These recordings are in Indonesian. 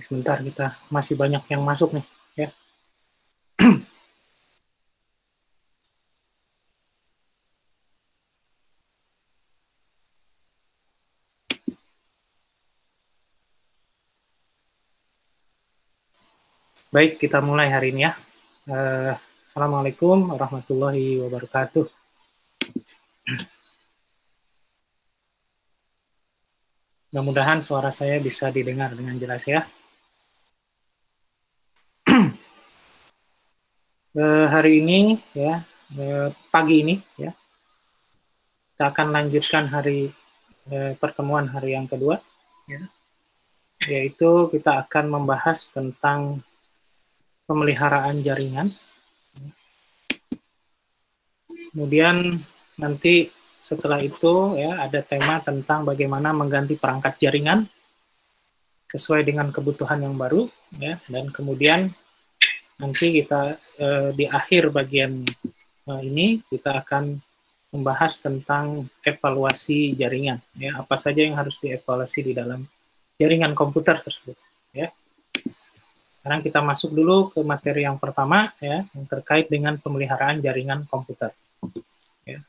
Sebentar, kita masih banyak yang masuk nih, ya. Baik, kita mulai hari ini ya. Assalamualaikum warahmatullahi wabarakatuh. Mudah-mudahan suara saya bisa didengar dengan jelas ya. Hari ini ya, pagi ini ya, kita akan lanjutkan pertemuan hari yang kedua, ya, yaitu kita akan membahas tentang pemeliharaan jaringan. Kemudian nanti setelah itu ya ada tema tentang bagaimana mengganti perangkat jaringan sesuai dengan kebutuhan yang baru, ya, dan kemudian nanti kita di akhir bagian ini kita akan membahas tentang evaluasi jaringan, ya, apa saja yang harus dievaluasi di dalam jaringan komputer tersebut, ya. Sekarang kita masuk dulu ke materi yang pertama, ya, yang terkait dengan pemeliharaan jaringan komputer. Ya.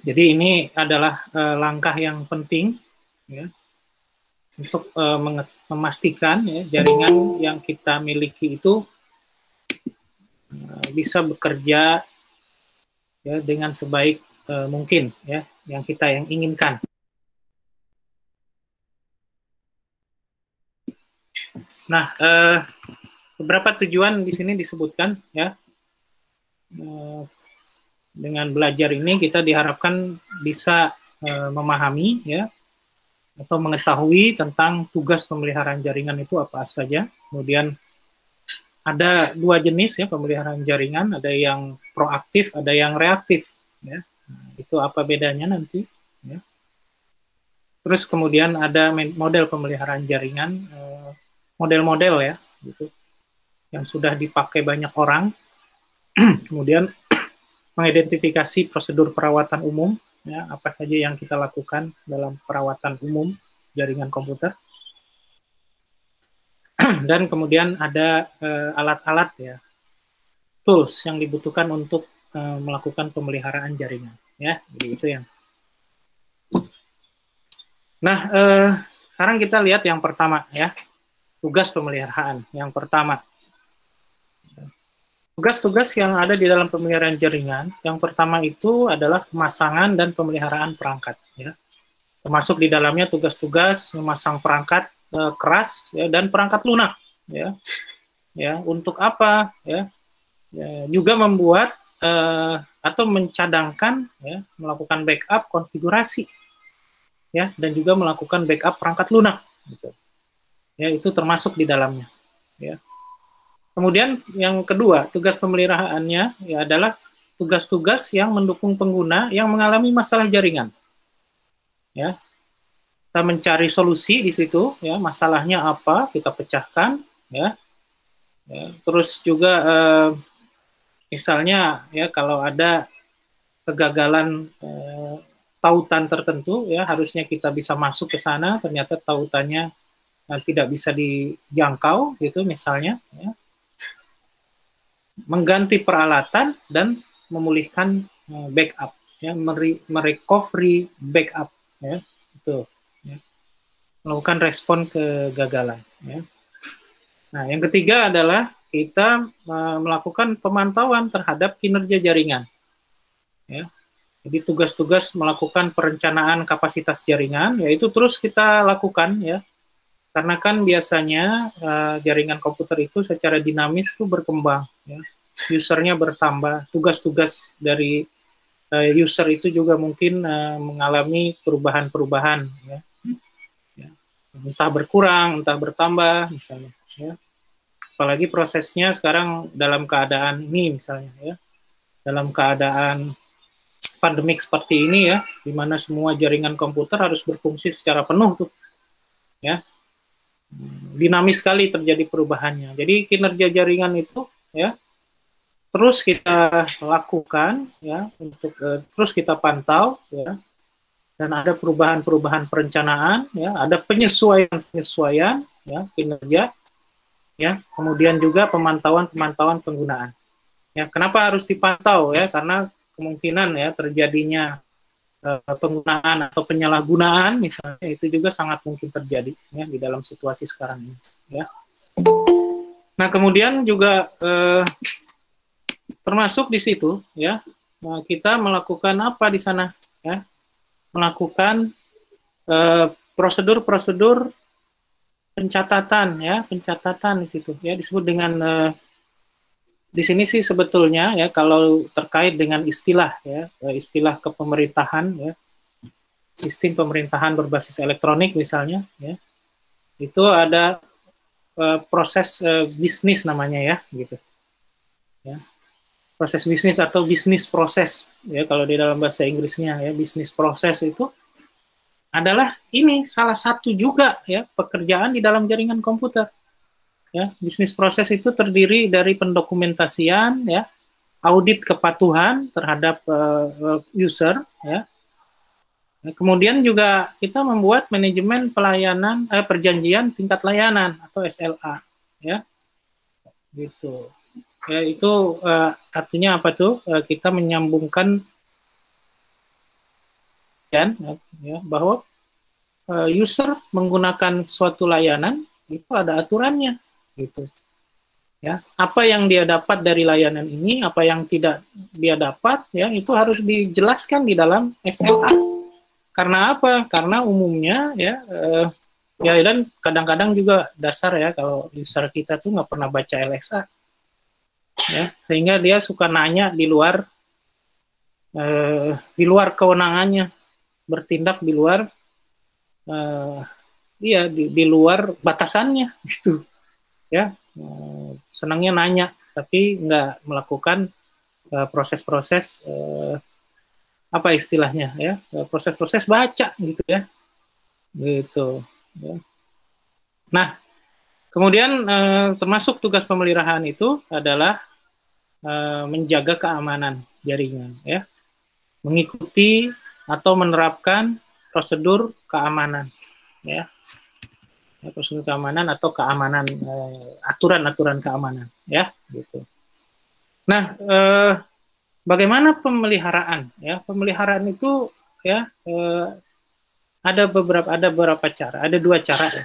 Jadi ini adalah langkah yang penting, ya, untuk memastikan ya, jaringan yang kita miliki itu bisa bekerja ya dengan sebaik mungkin ya yang kita inginkan. Nah, beberapa tujuan di sini disebutkan ya. Dengan belajar ini kita diharapkan bisa memahami ya atau mengetahui tentang tugas pemeliharaan jaringan itu apa saja. Kemudian ada dua jenis ya pemeliharaan jaringan, ada yang proaktif, ada yang reaktif. Ya. Nah, itu apa bedanya nanti? Ya. Terus kemudian ada model pemeliharaan jaringan, model-model ya, gitu, yang sudah dipakai banyak orang. Kemudian mengidentifikasi prosedur perawatan umum, ya, apa saja yang kita lakukan dalam perawatan umum jaringan komputer. Dan kemudian ada alat-alat ya, tools yang dibutuhkan untuk melakukan pemeliharaan jaringan, ya. Jadi itu yang. Nah, sekarang kita lihat yang pertama ya, tugas pemeliharaan. Yang pertama, tugas-tugas yang ada di dalam pemeliharaan jaringan, yang pertama itu adalah pemasangan dan pemeliharaan perangkat, ya. Termasuk di dalamnya tugas-tugas memasang perangkat keras ya, dan perangkat lunak, ya. Ya, untuk apa? Ya, juga membuat atau mencadangkan, ya, melakukan backup konfigurasi, ya, dan juga melakukan backup perangkat lunak, gitu. Ya, itu termasuk di dalamnya, ya. Kemudian yang kedua, tugas pemeliharaannya ya adalah tugas-tugas yang mendukung pengguna yang mengalami masalah jaringan. Ya, kita mencari solusi di situ, ya, masalahnya apa, kita pecahkan, ya. Ya, terus juga misalnya ya kalau ada kegagalan tautan tertentu, ya harusnya kita bisa masuk ke sana, ternyata tautannya tidak bisa dijangkau, gitu misalnya, ya. Mengganti peralatan dan memulihkan backup, ya, merecovery backup, ya, itu, ya. Melakukan respon kegagalan, ya. Nah, yang ketiga adalah kita melakukan pemantauan terhadap kinerja jaringan, ya. Jadi tugas-tugas melakukan perencanaan kapasitas jaringan, yaitu terus kita lakukan ya. Karena kan biasanya jaringan komputer itu secara dinamis itu berkembang, ya. Usernya bertambah, tugas-tugas dari user itu juga mungkin mengalami perubahan-perubahan, ya. Ya. Entah berkurang, entah bertambah, misalnya. Ya. Apalagi prosesnya sekarang dalam keadaan ini, misalnya, ya, dalam keadaan pandemik seperti ini, ya, di mana semua jaringan komputer harus berfungsi secara penuh tuh, ya. Dinamis sekali terjadi perubahannya. Jadi kinerja jaringan itu, ya, terus kita lakukan, ya, untuk terus kita pantau, ya, dan ada perubahan-perubahan perencanaan, ya, ada penyesuaian-penyesuaian, ya, kinerja, ya, kemudian juga pemantauan-pemantauan penggunaan. Ya, kenapa harus dipantau, ya? Karena kemungkinan, ya, terjadinya penggunaan atau penyalahgunaan misalnya itu juga sangat mungkin terjadi, ya, di dalam situasi sekarang ini, ya. Nah, kemudian juga termasuk di situ, ya, kita melakukan apa di sana, ya, melakukan prosedur-prosedur pencatatan, ya, pencatatan di situ, ya, disebut dengan di sini sih sebetulnya, ya, kalau terkait dengan istilah, ya, istilah kepemerintahan, ya, sistem pemerintahan berbasis elektronik misalnya, ya, itu ada proses bisnis namanya, ya, gitu, ya, proses bisnis atau bisnis proses, ya, kalau di dalam bahasa Inggrisnya, ya, bisnis proses itu adalah ini salah satu juga, ya, pekerjaan di dalam jaringan komputer. Ya, bisnis proses itu terdiri dari pendokumentasian, ya, audit kepatuhan terhadap user, ya. Kemudian juga kita membuat manajemen pelayanan perjanjian tingkat layanan atau SLA, ya, gitu. Ya, itu artinya apa tuh? Kita menyambungkan, ya, bahwa user menggunakan suatu layanan itu ada aturannya, gitu. Ya, apa yang dia dapat dari layanan ini, apa yang tidak dia dapat, ya, itu harus dijelaskan di dalam SLA. Karena apa? Karena umumnya, ya, ya, dan kadang-kadang juga dasar, ya, kalau user kita tuh nggak pernah baca LSA, ya, sehingga dia suka nanya di luar kewenangannya, bertindak di luar, iya, di luar batasannya, gitu, ya. Senangnya nanya, tapi nggak melakukan proses-proses apa istilahnya, ya, proses-proses baca, gitu, ya, gitu, ya. Nah, kemudian termasuk tugas pemeliharaan itu adalah menjaga keamanan jaringan, ya, mengikuti atau menerapkan prosedur keamanan, ya, prosedur keamanan atau keamanan, aturan-aturan keamanan, ya, gitu. Nah, bagaimana pemeliharaan, ya? Pemeliharaan itu, ya, ada beberapa cara, ada dua cara, ya.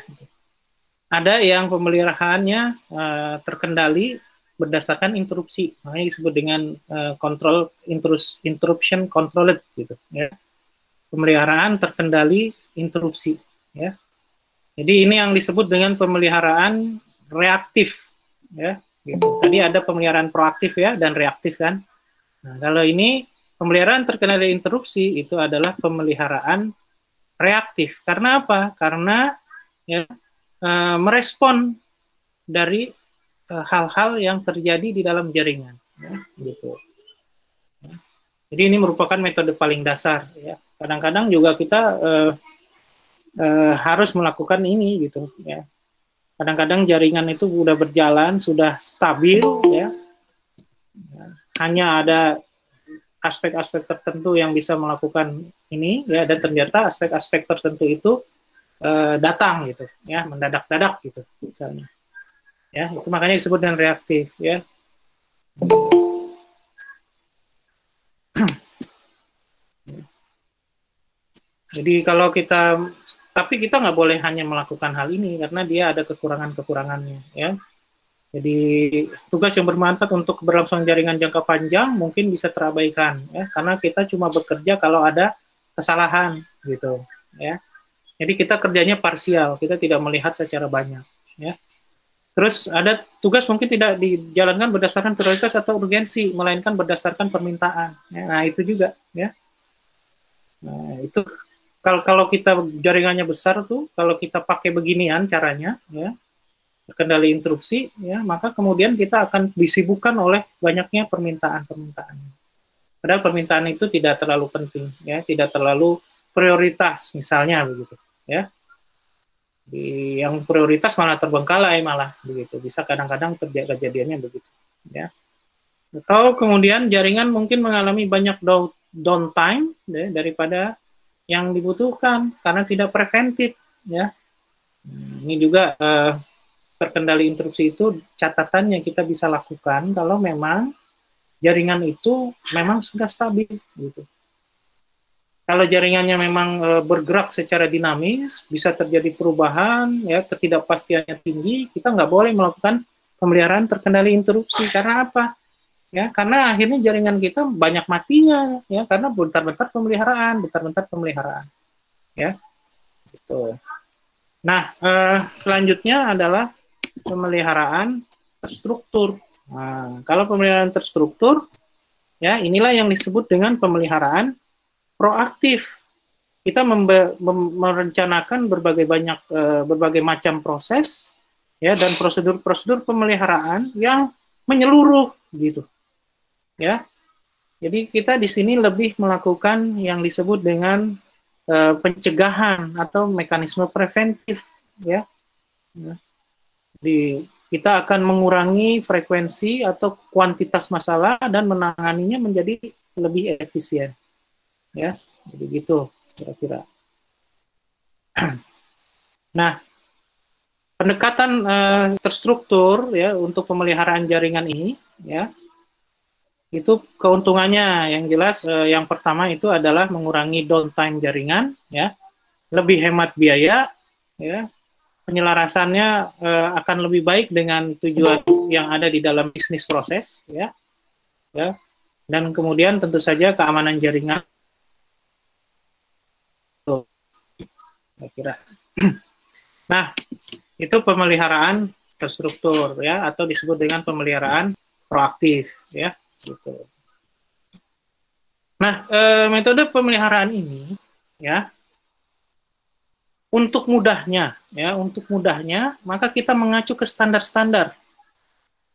Ada yang pemeliharaannya terkendali berdasarkan interupsi, makanya disebut dengan interruption controlled, gitu, ya. Pemeliharaan terkendali interupsi, ya. Jadi ini yang disebut dengan pemeliharaan reaktif, ya, gitu. Tadi ada pemeliharaan proaktif, ya, dan reaktif, kan. Nah, kalau ini pemeliharaan terkendali interupsi itu adalah pemeliharaan reaktif. Karena apa? Karena, ya, merespon dari hal-hal yang terjadi di dalam jaringan, ya, gitu. Jadi ini merupakan metode paling dasar, ya. Kadang-kadang juga kita harus melakukan ini, gitu, ya. Kadang-kadang jaringan itu sudah berjalan, sudah stabil, ya. Hanya ada aspek-aspek tertentu yang bisa melakukan ini, ya, dan ternyata aspek-aspek tertentu itu datang, gitu, ya, mendadak-dadak, gitu, misalnya, ya, itu makanya disebut dengan reaktif, ya. Jadi kalau tapi kita nggak boleh hanya melakukan hal ini karena dia ada kekurangan-kekurangannya, ya. Jadi tugas yang bermanfaat untuk keberlangsungan jaringan jangka panjang mungkin bisa terabaikan, ya, karena kita cuma bekerja kalau ada kesalahan, gitu, ya. Jadi kita kerjanya parsial, kita tidak melihat secara banyak, ya. Terus ada tugas mungkin tidak dijalankan berdasarkan prioritas atau urgensi, melainkan berdasarkan permintaan. Ya, nah itu juga, ya. Nah, itu kalau kita jaringannya besar tuh, kalau kita pakai beginian caranya, ya, kendali interupsi, ya, maka kemudian kita akan disibukkan oleh banyaknya permintaan-permintaan. Padahal permintaan itu tidak terlalu penting, ya, tidak terlalu prioritas, misalnya begitu, ya. Yang prioritas malah terbengkalai malah begitu, bisa kadang-kadang kejadiannya begitu, ya. Atau kemudian jaringan mungkin mengalami banyak downtime, ya, daripada yang dibutuhkan karena tidak preventif, ya. Ini juga terkendali interupsi itu catatan yang kita bisa lakukan kalau memang jaringan itu memang sudah stabil, gitu. Kalau jaringannya memang bergerak secara dinamis, bisa terjadi perubahan, ya, ketidakpastiannya tinggi, kita nggak boleh melakukan pemeliharaan terkendali interupsi. Karena apa? Ya, karena akhirnya jaringan kita banyak matinya, ya, karena bentar-bentar pemeliharaan, ya, gitu. Nah, selanjutnya adalah pemeliharaan terstruktur. Nah, kalau pemeliharaan terstruktur, ya, inilah yang disebut dengan pemeliharaan proaktif. Kita merencanakan berbagai macam proses, ya, dan prosedur-prosedur pemeliharaan yang menyeluruh, gitu, ya. Jadi kita di sini lebih melakukan yang disebut dengan pencegahan atau mekanisme preventif, ya. Jadi kita akan mengurangi frekuensi atau kuantitas masalah dan menanganinya menjadi lebih efisien. Ya, jadi gitu kira-kira. Nah, pendekatan terstruktur, ya, untuk pemeliharaan jaringan ini, ya, itu keuntungannya yang jelas yang pertama itu adalah mengurangi downtime jaringan, ya, lebih hemat biaya, ya, penyelarasannya akan lebih baik dengan tujuan yang ada di dalam bisnis proses, ya, ya, dan kemudian tentu saja keamanan jaringan. Kira. Nah, itu pemeliharaan terstruktur, ya, atau disebut dengan pemeliharaan proaktif, ya, gitu. Nah, metode pemeliharaan ini, ya, untuk mudahnya, maka kita mengacu ke standar-standar.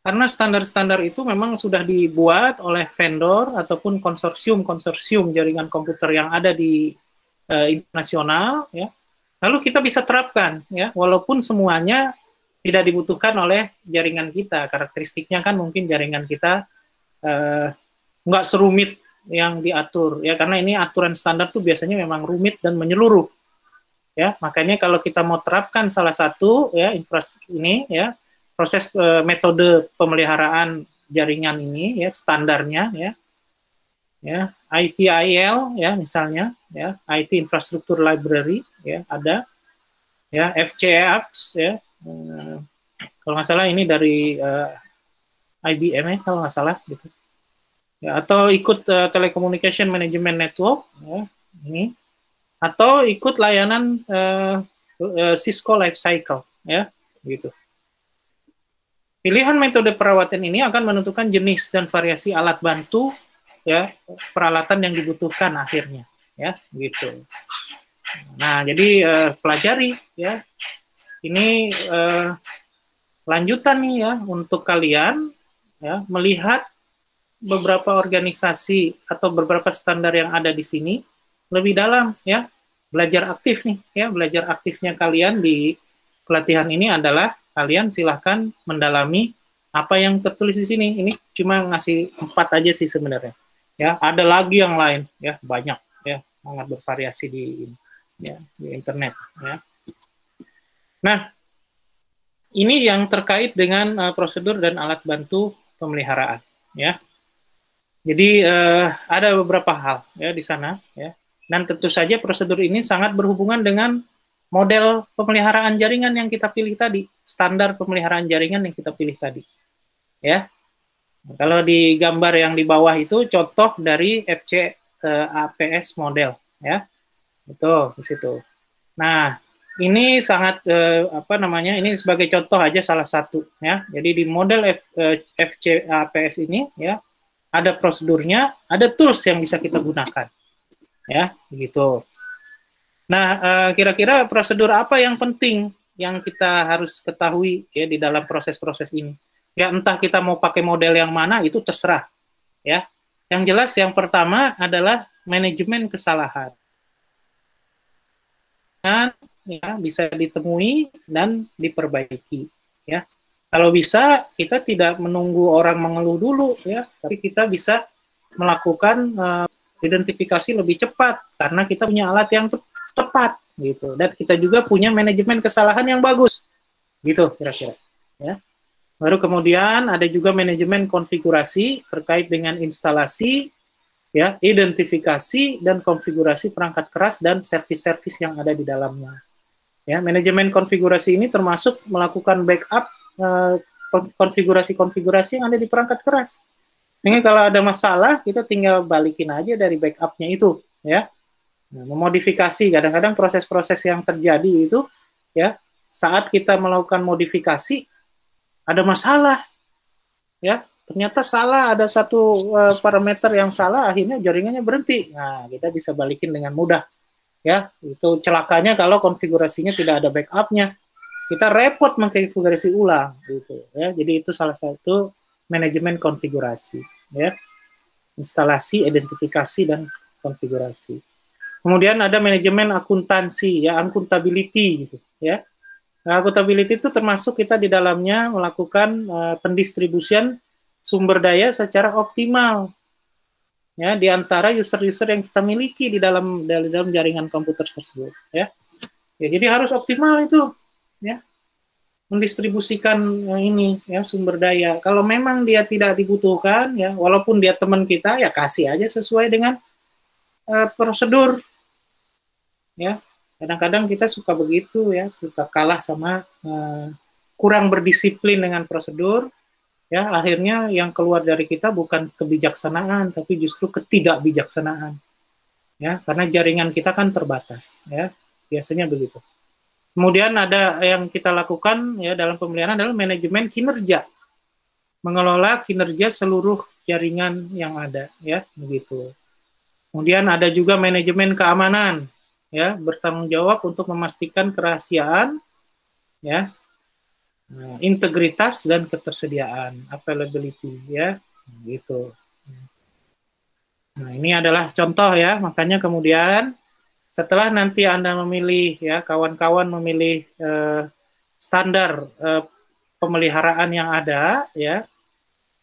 Karena standar-standar itu memang sudah dibuat oleh vendor ataupun konsorsium jaringan komputer yang ada di internasional, ya. Lalu kita bisa terapkan, ya, walaupun semuanya tidak dibutuhkan oleh jaringan kita. Karakteristiknya kan mungkin jaringan kita nggak serumit yang diatur, ya, karena ini aturan standar tuh biasanya memang rumit dan menyeluruh, ya. Makanya kalau kita mau terapkan salah satu, ya, ini, ya, proses metode pemeliharaan jaringan ini, ya, standarnya, ya, ITIL, ya, misalnya, ya, IT Infrastructure Library, ya, ada, ya, FCAPS, ya, kalau nggak salah ini dari IBM, ya, kalau nggak salah, gitu, ya, atau ikut Telecommunication Management Network, ya, ini, atau ikut layanan Cisco Lifecycle, ya, gitu. Pilihan metode perawatan ini akan menentukan jenis dan variasi alat bantu, ya, peralatan yang dibutuhkan akhirnya, ya, gitu. Nah, jadi pelajari, ya, ini lanjutan nih, ya, untuk kalian, ya, melihat beberapa organisasi atau beberapa standar yang ada di sini lebih dalam, ya, belajar aktif nih, ya, belajar aktifnya kalian di pelatihan ini adalah kalian silahkan mendalami apa yang tertulis di sini. Ini cuma ngasih 4 aja sih sebenarnya. Ya, ada lagi yang lain, ya, banyak, ya, sangat bervariasi di internet, ya. Nah, ini yang terkait dengan prosedur dan alat bantu pemeliharaan, ya. Jadi ada beberapa hal, ya, di sana, ya. Dan tentu saja prosedur ini sangat berhubungan dengan model pemeliharaan jaringan yang kita pilih tadi, standar pemeliharaan jaringan yang kita pilih tadi. Ya, kalau di gambar yang di bawah itu contoh dari FC APS model, ya, itu di situ. Nah, ini sangat ini sebagai contoh aja salah satu, ya. Jadi di model FC APS ini, ya, ada prosedurnya, ada tools yang bisa kita gunakan, ya, begitu. Nah, kira-kira prosedur apa yang penting yang kita harus ketahui ya di dalam proses-proses ini? Ya, entah kita mau pakai model yang mana itu terserah, ya. Yang jelas yang pertama adalah manajemen kesalahan. Ya, bisa ditemui dan diperbaiki, ya. Kalau bisa kita tidak menunggu orang mengeluh dulu, ya, tapi kita bisa melakukan identifikasi lebih cepat karena kita punya alat yang tepat gitu, dan kita juga punya manajemen kesalahan yang bagus gitu kira-kira, ya. Baru kemudian ada juga manajemen konfigurasi terkait dengan instalasi, ya, identifikasi dan konfigurasi perangkat keras dan servis-servis yang ada di dalamnya, ya. Manajemen konfigurasi ini termasuk melakukan backup konfigurasi-konfigurasi yang ada di perangkat keras. Sehingga kalau ada masalah kita tinggal balikin aja dari backupnya itu, ya. Nah, memodifikasi, kadang-kadang proses-proses yang terjadi itu, ya, saat kita melakukan modifikasi ada masalah, ya, ternyata salah, ada satu parameter yang salah, akhirnya jaringannya berhenti. Nah, kita bisa balikin dengan mudah, ya. Itu celakanya kalau konfigurasinya tidak ada backupnya, kita repot mengkonfigurasi ulang, gitu, ya. Jadi itu salah satu manajemen konfigurasi, ya, instalasi, identifikasi dan konfigurasi. Kemudian ada manajemen akuntansi, ya, accountability gitu, ya. Nah, accountability itu termasuk kita di dalamnya melakukan pendistribusian sumber daya secara optimal, ya, di antara user-user yang kita miliki di dalam jaringan komputer tersebut, ya. Ya, jadi harus optimal itu, ya, mendistribusikan ini, ya, sumber daya. Kalau memang dia tidak dibutuhkan, ya, walaupun dia teman kita, ya kasih aja sesuai dengan prosedur. Ya, kadang-kadang kita suka begitu, ya, suka kalah sama kurang berdisiplin dengan prosedur, ya, akhirnya yang keluar dari kita bukan kebijaksanaan tapi justru ketidakbijaksanaan, ya, karena jaringan kita kan terbatas, ya, biasanya begitu. Kemudian ada yang kita lakukan, ya, dalam pemeliharaan adalah manajemen kinerja, mengelola kinerja seluruh jaringan yang ada, ya, begitu. Kemudian ada juga manajemen keamanan, ya, bertanggung jawab untuk memastikan kerahasiaan, ya, integritas dan ketersediaan, availability, ya, gitu. Nah, ini adalah contoh, ya, makanya kemudian setelah nanti Anda memilih, ya, kawan-kawan memilih standar pemeliharaan yang ada, ya,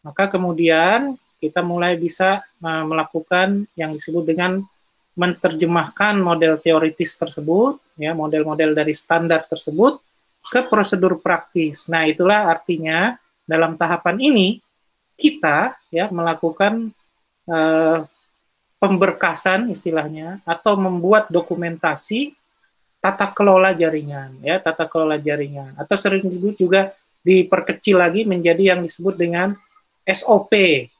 maka kemudian kita mulai bisa melakukan yang disebut dengan menerjemahkan model teoritis tersebut, ya, model-model dari standar tersebut ke prosedur praktis. Nah, itulah artinya dalam tahapan ini kita, ya, melakukan pemberkasan istilahnya atau membuat dokumentasi tata kelola jaringan, ya, tata kelola jaringan, atau sering juga diperkecil lagi menjadi yang disebut dengan SOP,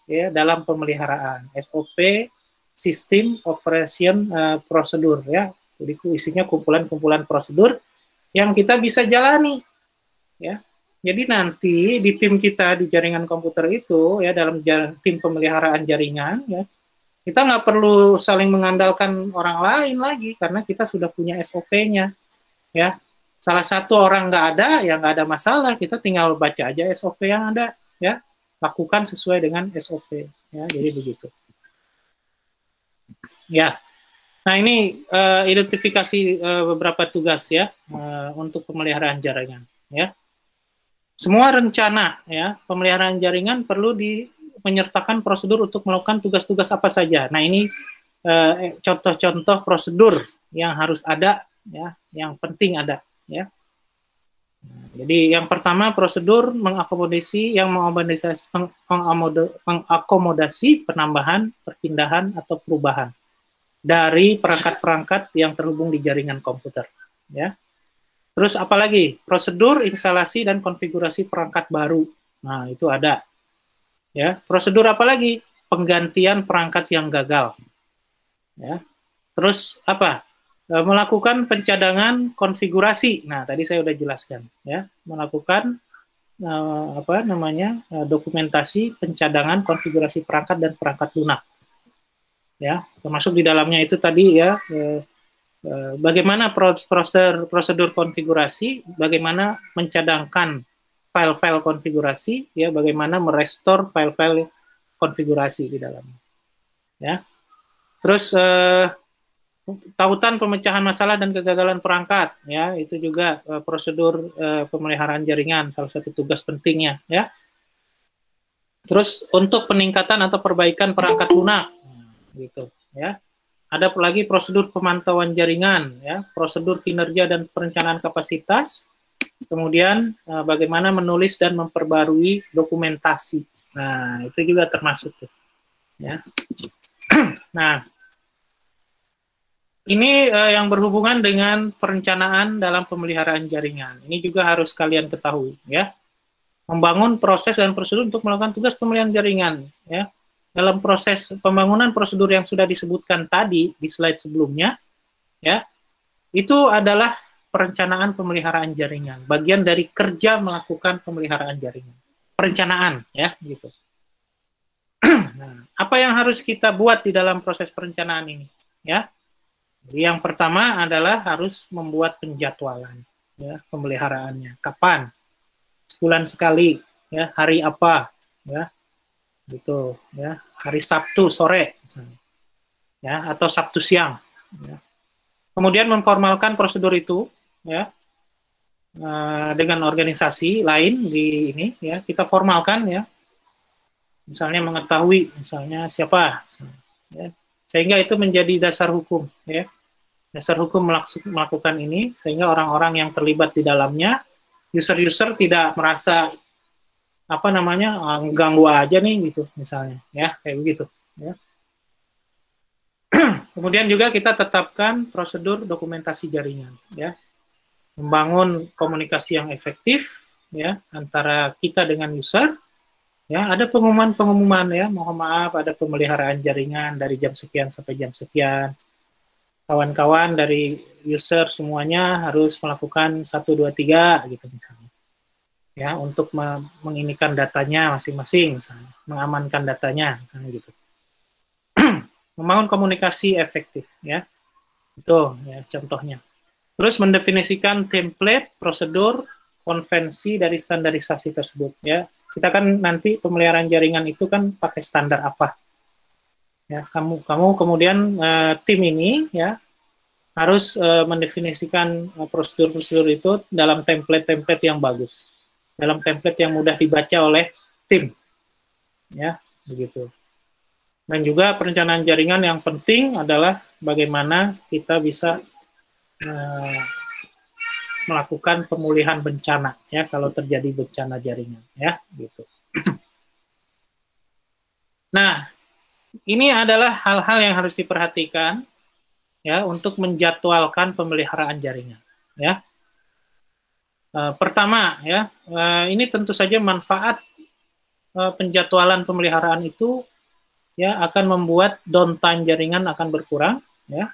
ya, dalam pemeliharaan. SOP, System Operation Prosedur, ya. Jadi isinya kumpulan-kumpulan prosedur yang kita bisa jalani, ya. Jadi nanti di tim kita di jaringan komputer itu, ya, dalam tim pemeliharaan jaringan, ya, kita nggak perlu saling mengandalkan orang lain lagi karena kita sudah punya SOP-nya, ya. Salah satu orang nggak ada, ya nggak ada masalah, kita tinggal baca aja SOP yang ada, ya, lakukan sesuai dengan SOP, ya. Jadi begitu. Ya, nah ini identifikasi beberapa tugas, ya, untuk pemeliharaan jaringan, ya. Semua rencana, ya, pemeliharaan jaringan perlu menyertakan prosedur untuk melakukan tugas-tugas apa saja. Nah, ini contoh-contoh prosedur yang harus ada, ya, yang penting ada, ya. Jadi yang pertama prosedur mengakomodasi penambahan, perpindahan atau perubahan dari perangkat-perangkat yang terhubung di jaringan komputer, ya. Terus apalagi? Prosedur instalasi dan konfigurasi perangkat baru. Nah, itu ada. Ya, prosedur apa lagi? Penggantian perangkat yang gagal. Ya. Terus apa? Melakukan pencadangan konfigurasi. Nah, tadi saya sudah jelaskan, ya. Melakukan dokumentasi pencadangan konfigurasi perangkat dan perangkat lunak. Ya, termasuk di dalamnya itu tadi ya bagaimana prosedur konfigurasi, bagaimana mencadangkan file-file konfigurasi, ya, bagaimana merestore file-file konfigurasi di dalamnya. Ya. Terus tautan pemecahan masalah dan kegagalan perangkat, ya, itu juga prosedur pemeliharaan jaringan, salah satu tugas pentingnya, ya. Terus untuk peningkatan atau perbaikan perangkat lunak, gitu, ya. Ada lagi prosedur pemantauan jaringan, ya, prosedur kinerja dan perencanaan kapasitas, kemudian bagaimana menulis dan memperbarui dokumentasi. Nah, itu juga termasuk, ya. Nah, ini yang berhubungan dengan perencanaan dalam pemeliharaan jaringan. Ini juga harus kalian ketahui, ya. Membangun proses dan prosedur untuk melakukan tugas pemeliharaan jaringan, ya. Dalam proses pembangunan prosedur yang sudah disebutkan tadi di slide sebelumnya, ya, itu adalah perencanaan pemeliharaan jaringan. Bagian dari kerja melakukan pemeliharaan jaringan. Perencanaan, ya, gitu. Nah, apa yang harus kita buat di dalam proses perencanaan ini, ya? Yang pertama adalah harus membuat penjadwalan, ya, pemeliharaannya. Kapan? Sebulan sekali, ya, hari apa, ya, gitu, ya, hari Sabtu sore, misalnya, ya, atau Sabtu siang. Ya. Kemudian memformalkan prosedur itu, ya, dengan organisasi lain di ini, ya, kita formalkan, ya, misalnya mengetahui, misalnya siapa, misalnya, ya, sehingga itu menjadi dasar hukum, ya. Dasar hukum melakukan ini, sehingga orang-orang yang terlibat di dalamnya, user-user tidak merasa ganggu aja nih gitu, misalnya, ya, kayak begitu. Ya. Kemudian juga kita tetapkan prosedur dokumentasi jaringan, ya, membangun komunikasi yang efektif, ya, antara kita dengan user. Ya, ada pengumuman-pengumuman, ya, mohon maaf, ada pemeliharaan jaringan dari jam sekian sampai jam sekian. Kawan-kawan dari user semuanya harus melakukan 1, 2, 3 gitu misalnya. Ya, untuk menginikan datanya masing-masing, misalnya, mengamankan datanya, misalnya gitu. Membangun komunikasi efektif, ya. Itu ya contohnya. Terus mendefinisikan template, prosedur, konvensi dari standarisasi tersebut, ya. Kita kan nanti pemeliharaan jaringan itu kan pakai standar apa? Ya, kamu kemudian tim ini, ya, harus mendefinisikan prosedur-prosedur itu dalam template-template yang bagus, dalam template yang mudah dibaca oleh tim, ya, begitu. Dan juga perencanaan jaringan yang penting adalah bagaimana kita bisa melakukan pemulihan bencana, ya, kalau terjadi bencana jaringan, ya, gitu. Nah, ini adalah hal-hal yang harus diperhatikan, ya, untuk menjadwalkan pemeliharaan jaringan, ya. Pertama, ya, ini tentu saja manfaat penjadwalan pemeliharaan itu, ya, akan membuat downtime jaringan akan berkurang, ya.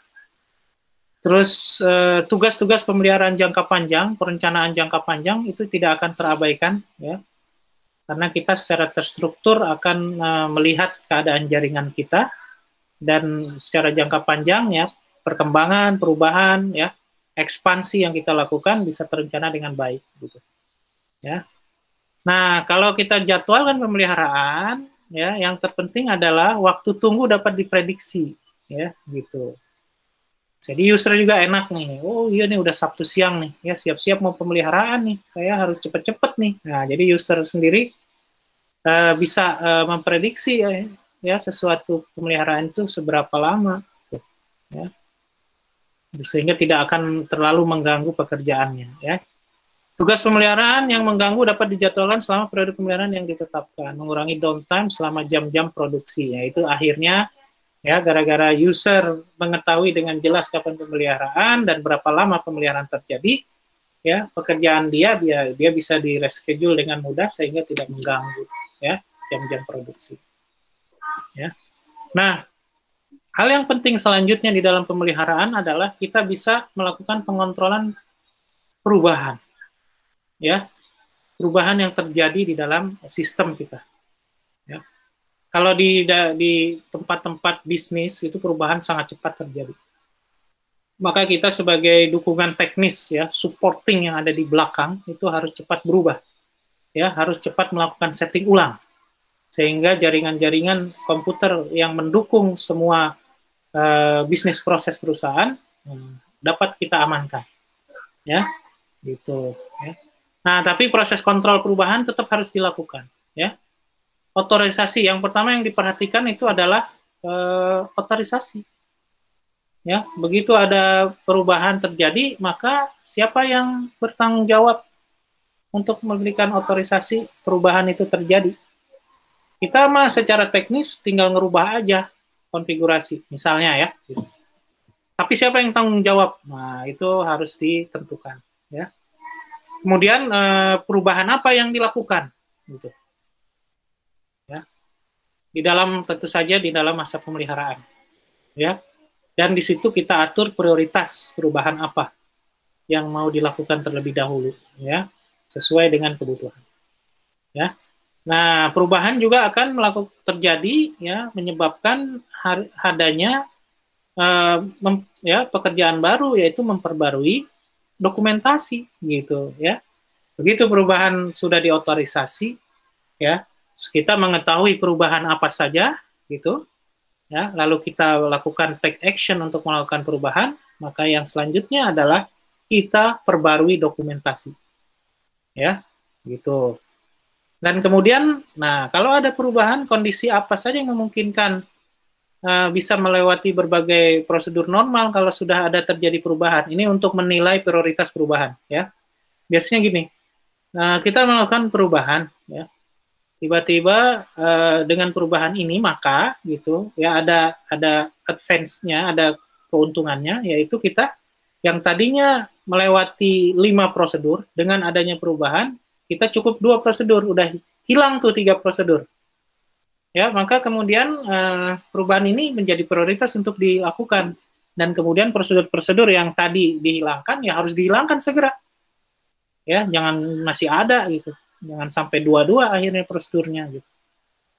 Terus tugas-tugas pemeliharaan jangka panjang, perencanaan jangka panjang itu tidak akan terabaikan, ya. Karena kita secara terstruktur akan melihat keadaan jaringan kita, dan secara jangka panjang, ya, perkembangan, perubahan, ya, ekspansi yang kita lakukan bisa terencana dengan baik, gitu. Ya. Nah, kalau kita jadwalkan pemeliharaan, ya, yang terpenting adalah waktu tunggu dapat diprediksi, ya, gitu. Jadi user juga enak nih, oh iya nih udah Sabtu siang nih, ya siap-siap mau pemeliharaan nih, saya harus cepet-cepet nih. Nah, jadi user sendiri bisa memprediksi, ya, sesuatu pemeliharaan itu seberapa lama, ya, sehingga tidak akan terlalu mengganggu pekerjaannya, ya. Tugas pemeliharaan yang mengganggu dapat dijadwalkan selama periode pemeliharaan yang ditetapkan, mengurangi downtime selama jam-jam produksi, yaitu akhirnya, ya, gara-gara user mengetahui dengan jelas kapan pemeliharaan dan berapa lama pemeliharaan terjadi, ya pekerjaan dia bisa di reschedule dengan mudah sehingga tidak mengganggu ya jam-jam produksi. Ya. Nah, hal yang penting selanjutnya di dalam pemeliharaan adalah kita bisa melakukan pengontrolan perubahan, ya, perubahan yang terjadi di dalam sistem kita. Ya. Kalau di tempat-tempat bisnis itu perubahan sangat cepat terjadi. Maka kita sebagai dukungan teknis, ya, supporting yang ada di belakang itu harus cepat berubah, ya, harus cepat melakukan setting ulang, sehingga jaringan-jaringan komputer yang mendukung semua bisnis proses perusahaan dapat kita amankan, ya, gitu. Ya. Nah, tapi proses kontrol perubahan tetap harus dilakukan, ya. Otorisasi yang pertama yang diperhatikan itu adalah otorisasi, ya. Begitu ada perubahan terjadi, maka siapa yang bertanggung jawab untuk memberikan otorisasi perubahan itu terjadi? Kita mah secara teknis tinggal ngerubah aja konfigurasi, misalnya ya. Tapi siapa yang tanggung jawab? Nah, itu harus ditentukan. Ya. Kemudian perubahan apa yang dilakukan? Gitu. Ya. Tentu saja di dalam masa pemeliharaan. Ya. Dan di situ kita atur prioritas perubahan apa yang mau dilakukan terlebih dahulu, ya, sesuai dengan kebutuhan. Ya. Nah, perubahan juga akan terjadi, ya, menyebabkan adanya ya, pekerjaan baru, yaitu memperbarui dokumentasi, gitu, ya. Begitu perubahan sudah diotorisasi, ya, kita mengetahui perubahan apa saja, gitu, ya, lalu kita lakukan take action untuk melakukan perubahan, maka yang selanjutnya adalah kita perbarui dokumentasi, ya, gitu. Dan kemudian, nah, kalau ada perubahan, kondisi apa saja yang memungkinkan bisa melewati berbagai prosedur normal kalau sudah ada terjadi perubahan. Ini untuk menilai prioritas perubahan, ya. Biasanya gini, kita melakukan perubahan, ya. Tiba-tiba dengan perubahan ini maka, gitu, ya, ada advance-nya, ada keuntungannya, yaitu kita yang tadinya melewati 5 prosedur dengan adanya perubahan, kita cukup 2 prosedur, udah hilang tuh 3 prosedur. Ya, maka kemudian perubahan ini menjadi prioritas untuk dilakukan, dan kemudian prosedur-prosedur yang tadi dihilangkan ya harus dihilangkan segera. Ya, jangan masih ada gitu. Jangan sampai 2-2 akhirnya prosedurnya gitu.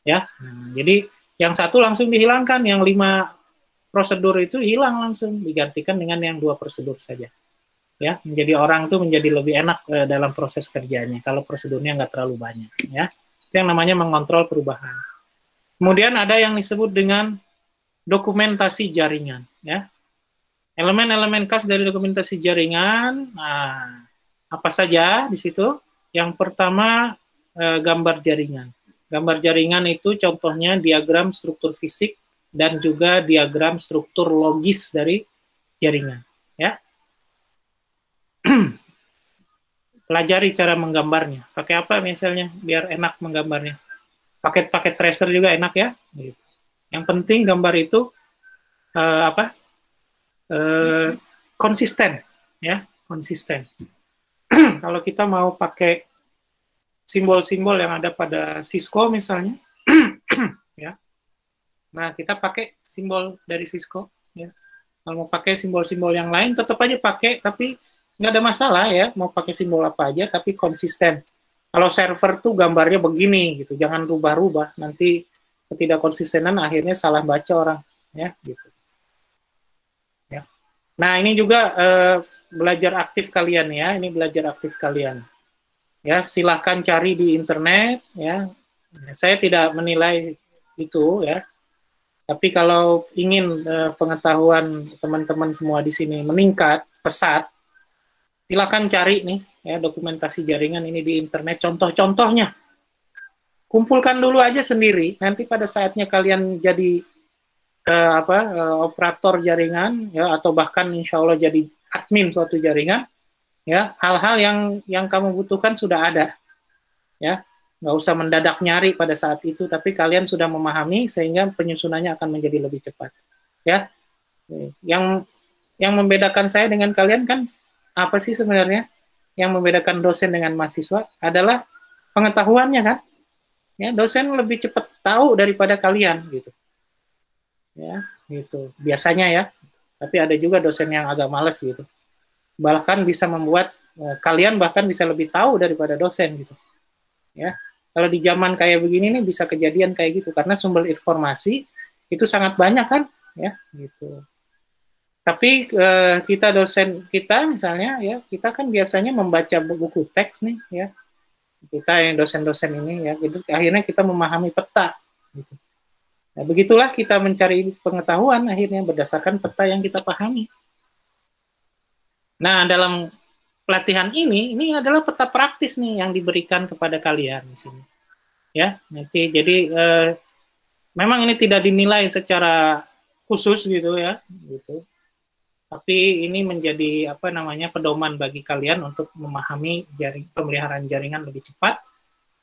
Ya. Jadi yang satu langsung dihilangkan, yang 5 prosedur itu hilang langsung, digantikan dengan yang 2 prosedur saja. Ya, menjadi orang tuh menjadi lebih enak dalam proses kerjanya kalau prosedurnya nggak terlalu banyak, ya. Itu yang namanya mengontrol perubahan. Kemudian ada yang disebut dengan dokumentasi jaringan, ya. Elemen-elemen khas dari dokumentasi jaringan, nah, apa saja di situ? Yang pertama gambar jaringan. Gambar jaringan itu contohnya diagram struktur fisik dan juga diagram struktur logis dari jaringan, ya. Pelajari cara menggambarnya. Pakai apa misalnya biar enak menggambarnya? Paket-paket tracer juga enak, ya. Gitu. Yang penting gambar itu konsisten, ya, konsisten. Kalau kita mau pakai simbol-simbol yang ada pada Cisco misalnya, ya. Nah, kita pakai simbol dari Cisco, ya. Kalau mau pakai simbol-simbol yang lain tetap aja pakai, tapi nggak ada masalah, ya, mau pakai simbol apa aja tapi konsisten. Kalau server tuh gambarnya begini gitu, jangan rubah-rubah, nanti ketidakkonsistenan akhirnya salah baca orang, ya, gitu. Ya. Nah, ini juga belajar aktif kalian, ya, ini belajar aktif kalian. Ya, silahkan cari di internet, ya. Saya tidak menilai itu, ya. Tapi kalau ingin pengetahuan teman-teman semua di sini meningkat pesat, silakan cari nih, ya, dokumentasi jaringan ini di internet, contoh-contohnya. Kumpulkan dulu aja sendiri, nanti pada saatnya kalian jadi operator jaringan, ya, atau bahkan insya Allah jadi admin suatu jaringan, ya, hal-hal yang kamu butuhkan sudah ada, ya, nggak usah mendadak nyari pada saat itu, tapi kalian sudah memahami sehingga penyusunannya akan menjadi lebih cepat, ya. Yang membedakan saya dengan kalian kan apa sih sebenarnya? yang membedakan dosen dengan mahasiswa adalah pengetahuannya kan. Ya, dosen lebih cepat tahu daripada kalian gitu. Ya, gitu. Biasanya ya. Tapi ada juga dosen yang agak males gitu. Bahkan bisa membuat kalian bahkan bisa lebih tahu daripada dosen gitu. Ya. Kalau di zaman kayak begini nih bisa kejadian kayak gitu karena sumber informasi itu sangat banyak kan, ya, gitu. Tapi kita dosen kita misalnya ya, kita kan biasanya membaca buku teks nih ya. Kita yang dosen-dosen ini ya, gitu akhirnya kita memahami peta gitu. Nah, begitulah kita mencari pengetahuan akhirnya berdasarkan peta yang kita pahami. Nah, dalam pelatihan ini adalah peta praktis nih yang diberikan kepada kalian di sini. Ya, nanti jadi memang ini tidak dinilai secara khusus gitu ya, gitu. Tapi ini menjadi apa namanya pedoman bagi kalian untuk memahami pemeliharaan jaringan lebih cepat.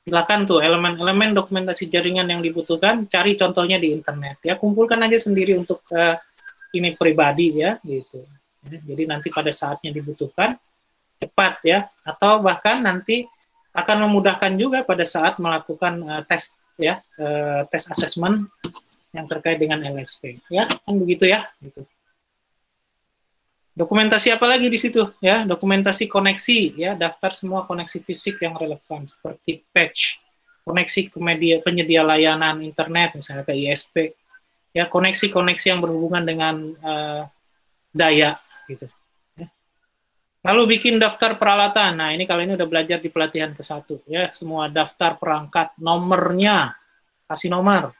Silakan tuh elemen-elemen dokumentasi jaringan yang dibutuhkan, cari contohnya di internet ya, kumpulkan aja sendiri untuk ini pribadi ya, gitu. Ya, jadi nanti pada saatnya dibutuhkan cepat ya, atau bahkan nanti akan memudahkan juga pada saat melakukan tes ya, tes asesmen yang terkait dengan LSP ya, kan begitu ya, gitu. Dokumentasi apa lagi di situ ya? Dokumentasi koneksi ya, daftar semua koneksi fisik yang relevan seperti patch, koneksi ke media penyedia layanan internet misalnya ke ISP, ya koneksi-koneksi yang berhubungan dengan daya gitu. Ya. Lalu bikin daftar peralatan. Nah ini kali ini udah belajar di pelatihan ke-1 ya, semua daftar perangkat, nomornya, kasih nomor,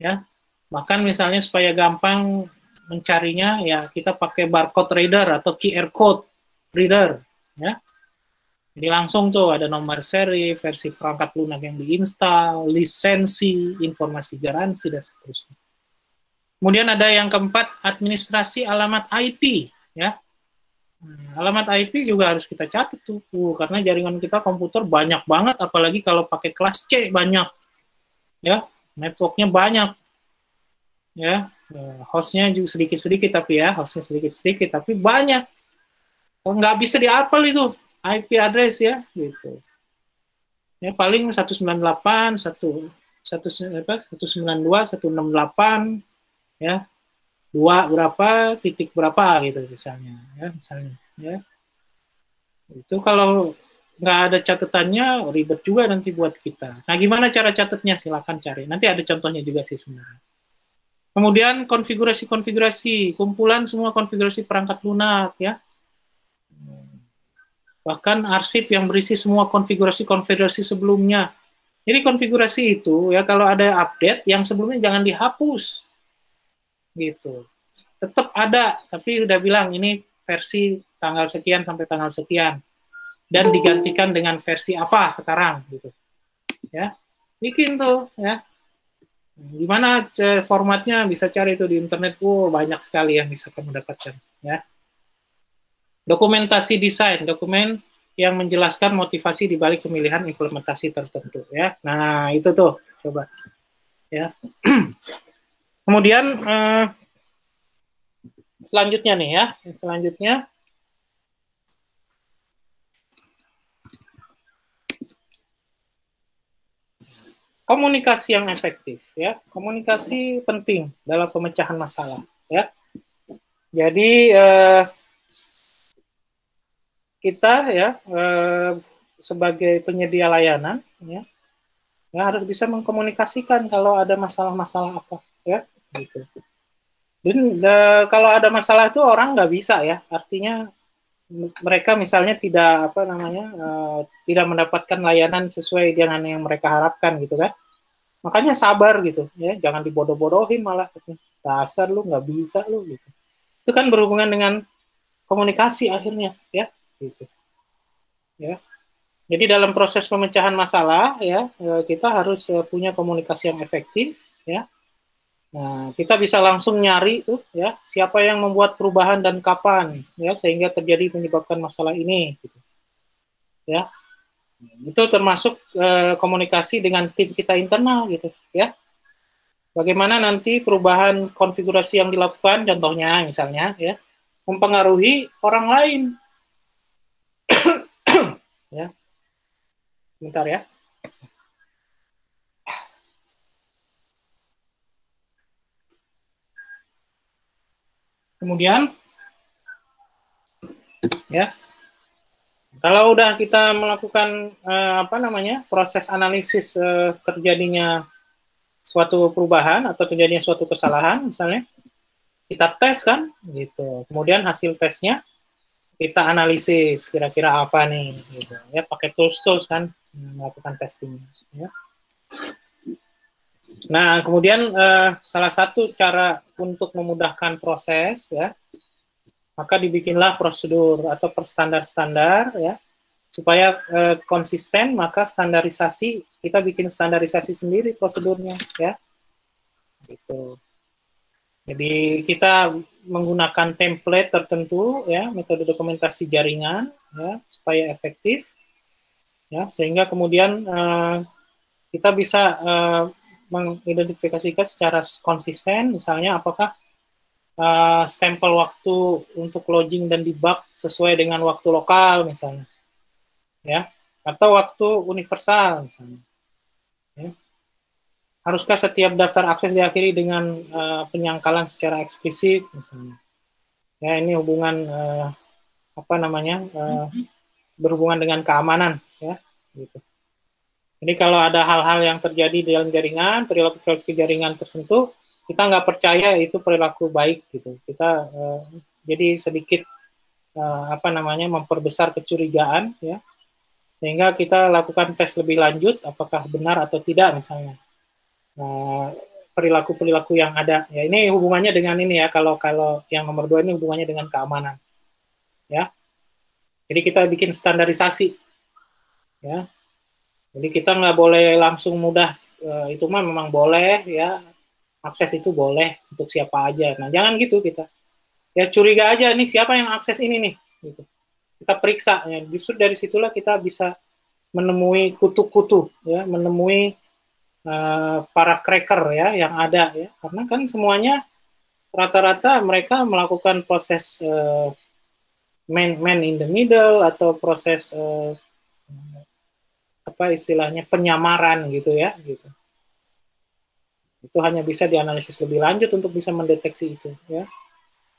ya. Bahkan misalnya supaya gampang mencarinya ya kita pakai barcode reader atau QR code reader ya. Jadi langsung tuh ada nomor seri, versi perangkat lunak yang diinstal, lisensi, informasi garansi dan seterusnya. Kemudian ada yang keempat, administrasi alamat IP ya. Alamat IP juga harus kita catat tuh, karena jaringan kita komputer banyak banget, apalagi kalau pakai kelas C banyak ya, networknya banyak ya. Hostnya juga sedikit-sedikit tapi ya, hostnya sedikit-sedikit tapi banyak. Nggak bisa dihafal itu IP address ya, gitu. Ya paling 198, 192, 168, ya, 2 berapa, titik berapa gitu misalnya, ya misalnya. Ya. Itu kalau nggak ada catatannya ribet juga nanti buat kita. Nah gimana cara catatnya? Silakan cari. Nanti ada contohnya juga sih sebenarnya. Kemudian konfigurasi, kumpulan semua konfigurasi perangkat lunak ya. Bahkan arsip yang berisi semua konfigurasi sebelumnya. Jadi konfigurasi itu ya kalau ada update yang sebelumnya jangan dihapus. Gitu. Tetap ada, tapi udah bilang ini versi tanggal sekian sampai tanggal sekian. Dan digantikan dengan versi apa sekarang gitu. Ya. Bikin tuh ya. Gimana formatnya bisa cari itu di internet, banyak sekali yang bisa kamu dapatkan ya. Dokumentasi desain, dokumen yang menjelaskan motivasi di balik pemilihan implementasi tertentu ya. Nah, itu tuh coba ya. Kemudian selanjutnya nih ya, selanjutnya komunikasi yang efektif ya. Komunikasi penting dalam pemecahan masalah ya. Jadi kita ya sebagai penyedia layanan ya, harus bisa mengkomunikasikan kalau ada masalah-masalah apa ya gitu. Dan kalau ada masalah itu orang nggak bisa ya, artinya mereka misalnya tidak apa namanya tidak mendapatkan layanan sesuai dengan yang mereka harapkan gitu kan. Makanya sabar gitu ya, jangan dibodoh-bodohin malah dasar lu nggak bisa lu gitu. Itu kan berhubungan dengan komunikasi akhirnya ya gitu. Ya. Jadi dalam proses pemecahan masalah ya kita harus punya komunikasi yang efektif ya. Nah, kita bisa langsung nyari tuh ya siapa yang membuat perubahan dan kapan ya sehingga terjadi menyebabkan masalah ini gitu. Ya. Itu termasuk komunikasi dengan tim kita internal gitu ya. Bagaimana nanti perubahan konfigurasi yang dilakukan contohnya misalnya ya mempengaruhi orang lain. Ya, bentar ya. Kemudian, ya, kalau udah kita melakukan proses analisis terjadinya suatu perubahan atau terjadinya suatu kesalahan, misalnya kita tes kan, gitu. Kemudian hasil tesnya kita analisis kira-kira apa nih, gitu. Ya, pakai tools kan melakukan testing. Ya. Nah, kemudian salah satu cara untuk memudahkan proses, ya, maka dibikinlah prosedur atau standar-standar, ya, supaya konsisten. Maka standarisasi, kita bikin standarisasi sendiri prosedurnya, ya, gitu. Jadi kita menggunakan template tertentu, ya, metode dokumentasi jaringan, ya, supaya efektif, ya, sehingga kemudian kita bisa mengidentifikasikan secara konsisten, misalnya apakah stempel waktu untuk loading dan debug sesuai dengan waktu lokal, misalnya, ya, atau waktu universal, misalnya. Ya. Haruskah setiap daftar akses diakhiri dengan penyangkalan secara eksplisit, misalnya. Ya, ini hubungan berhubungan dengan keamanan, ya, gitu. Jadi kalau ada hal-hal yang terjadi di dalam jaringan, perilaku jaringan tertentu, kita nggak percaya itu perilaku baik, gitu. Kita jadi sedikit memperbesar kecurigaan, ya, sehingga kita lakukan tes lebih lanjut apakah benar atau tidak, misalnya perilaku-perilaku yang ada. Ya, ini hubungannya dengan ini, ya, kalau yang nomor 2 ini hubungannya dengan keamanan, ya. Jadi kita bikin standarisasi, ya. Jadi kita nggak boleh langsung mudah, itu mah memang boleh, ya, akses itu boleh untuk siapa aja. Nah, jangan gitu kita. Ya, curiga aja nih siapa yang akses ini nih, gitu. Kita periksa, ya. Justru dari situlah kita bisa menemui kutu-kutu, ya, menemui para cracker, ya, yang ada, ya. Karena kan semuanya rata-rata mereka melakukan proses man in the middle atau proses istilahnya penyamaran, gitu, ya, gitu. Itu hanya bisa dianalisis lebih lanjut untuk bisa mendeteksi itu, ya.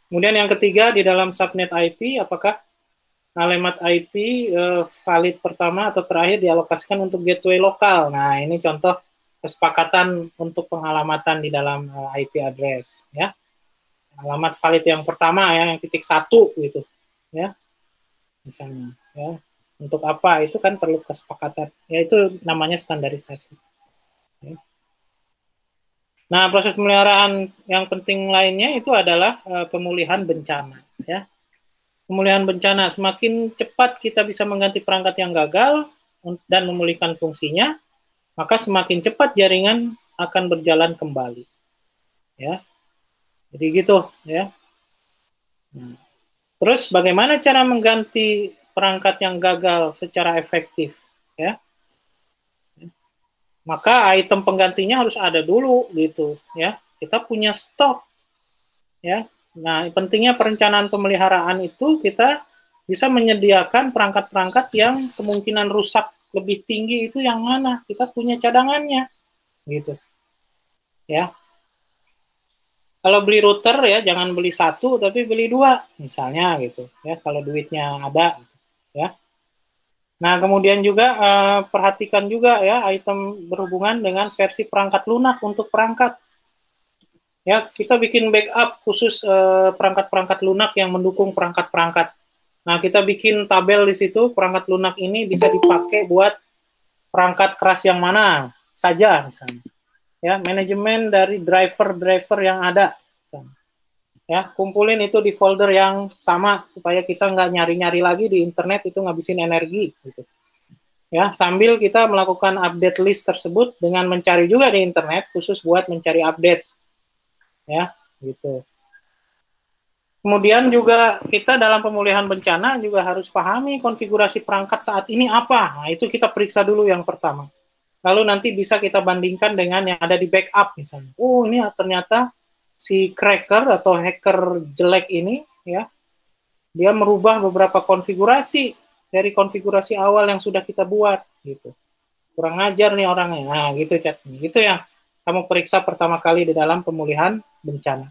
Kemudian yang ketiga, di dalam subnet IP, apakah alamat IP valid pertama atau terakhir dialokasikan untuk gateway lokal. Nah, ini contoh kesepakatan untuk pengalamatan di dalam IP address, ya. Alamat valid yang pertama, ya, yang .1 gitu, ya, misalnya, ya. Untuk apa? Itu kan perlu kesepakatan. Ya, itu namanya standarisasi. Ya. Nah, proses pemeliharaan yang penting lainnya itu adalah pemulihan bencana, ya. Pemulihan bencana, semakin cepat kita bisa mengganti perangkat yang gagal dan memulihkan fungsinya, maka semakin cepat jaringan akan berjalan kembali, ya. Jadi gitu, ya. Nah, terus bagaimana cara mengganti perangkat yang gagal secara efektif, ya? Maka item penggantinya harus ada dulu, gitu, ya. Kita punya stok, ya. Nah, pentingnya perencanaan pemeliharaan itu kita bisa menyediakan perangkat-perangkat yang kemungkinan rusak lebih tinggi itu yang mana, kita punya cadangannya, gitu, ya. Kalau beli router, ya, jangan beli satu tapi beli 2, misalnya, gitu, ya, kalau duitnya ada, ya. Nah, kemudian juga perhatikan juga, ya, item berhubungan dengan versi perangkat lunak untuk perangkat. Ya, kita bikin backup khusus perangkat-perangkat lunak yang mendukung perangkat-perangkat. Nah, kita bikin tabel di situ, perangkat lunak ini bisa dipakai buat perangkat keras yang mana saja, misalnya. Ya, manajemen dari driver-driver yang ada, misalnya. Ya, kumpulin itu di folder yang sama supaya kita nggak nyari-nyari lagi di internet, itu ngabisin energi, gitu. Ya, sambil kita melakukan update list tersebut dengan mencari juga di internet khusus buat mencari update, ya, gitu. Kemudian juga kita dalam pemulihan bencana juga harus pahami konfigurasi perangkat saat ini apa. Nah, itu kita periksa dulu yang pertama. Lalu nanti bisa kita bandingkan dengan yang ada di backup misalnya. Oh, ini ternyata si cracker atau hacker jelek ini, ya, dia merubah beberapa konfigurasi dari konfigurasi awal yang sudah kita buat gitu. Kurang ajar nih orangnya. Nah, gitu chat. Itu yang kamu periksa pertama kali di dalam pemulihan bencana.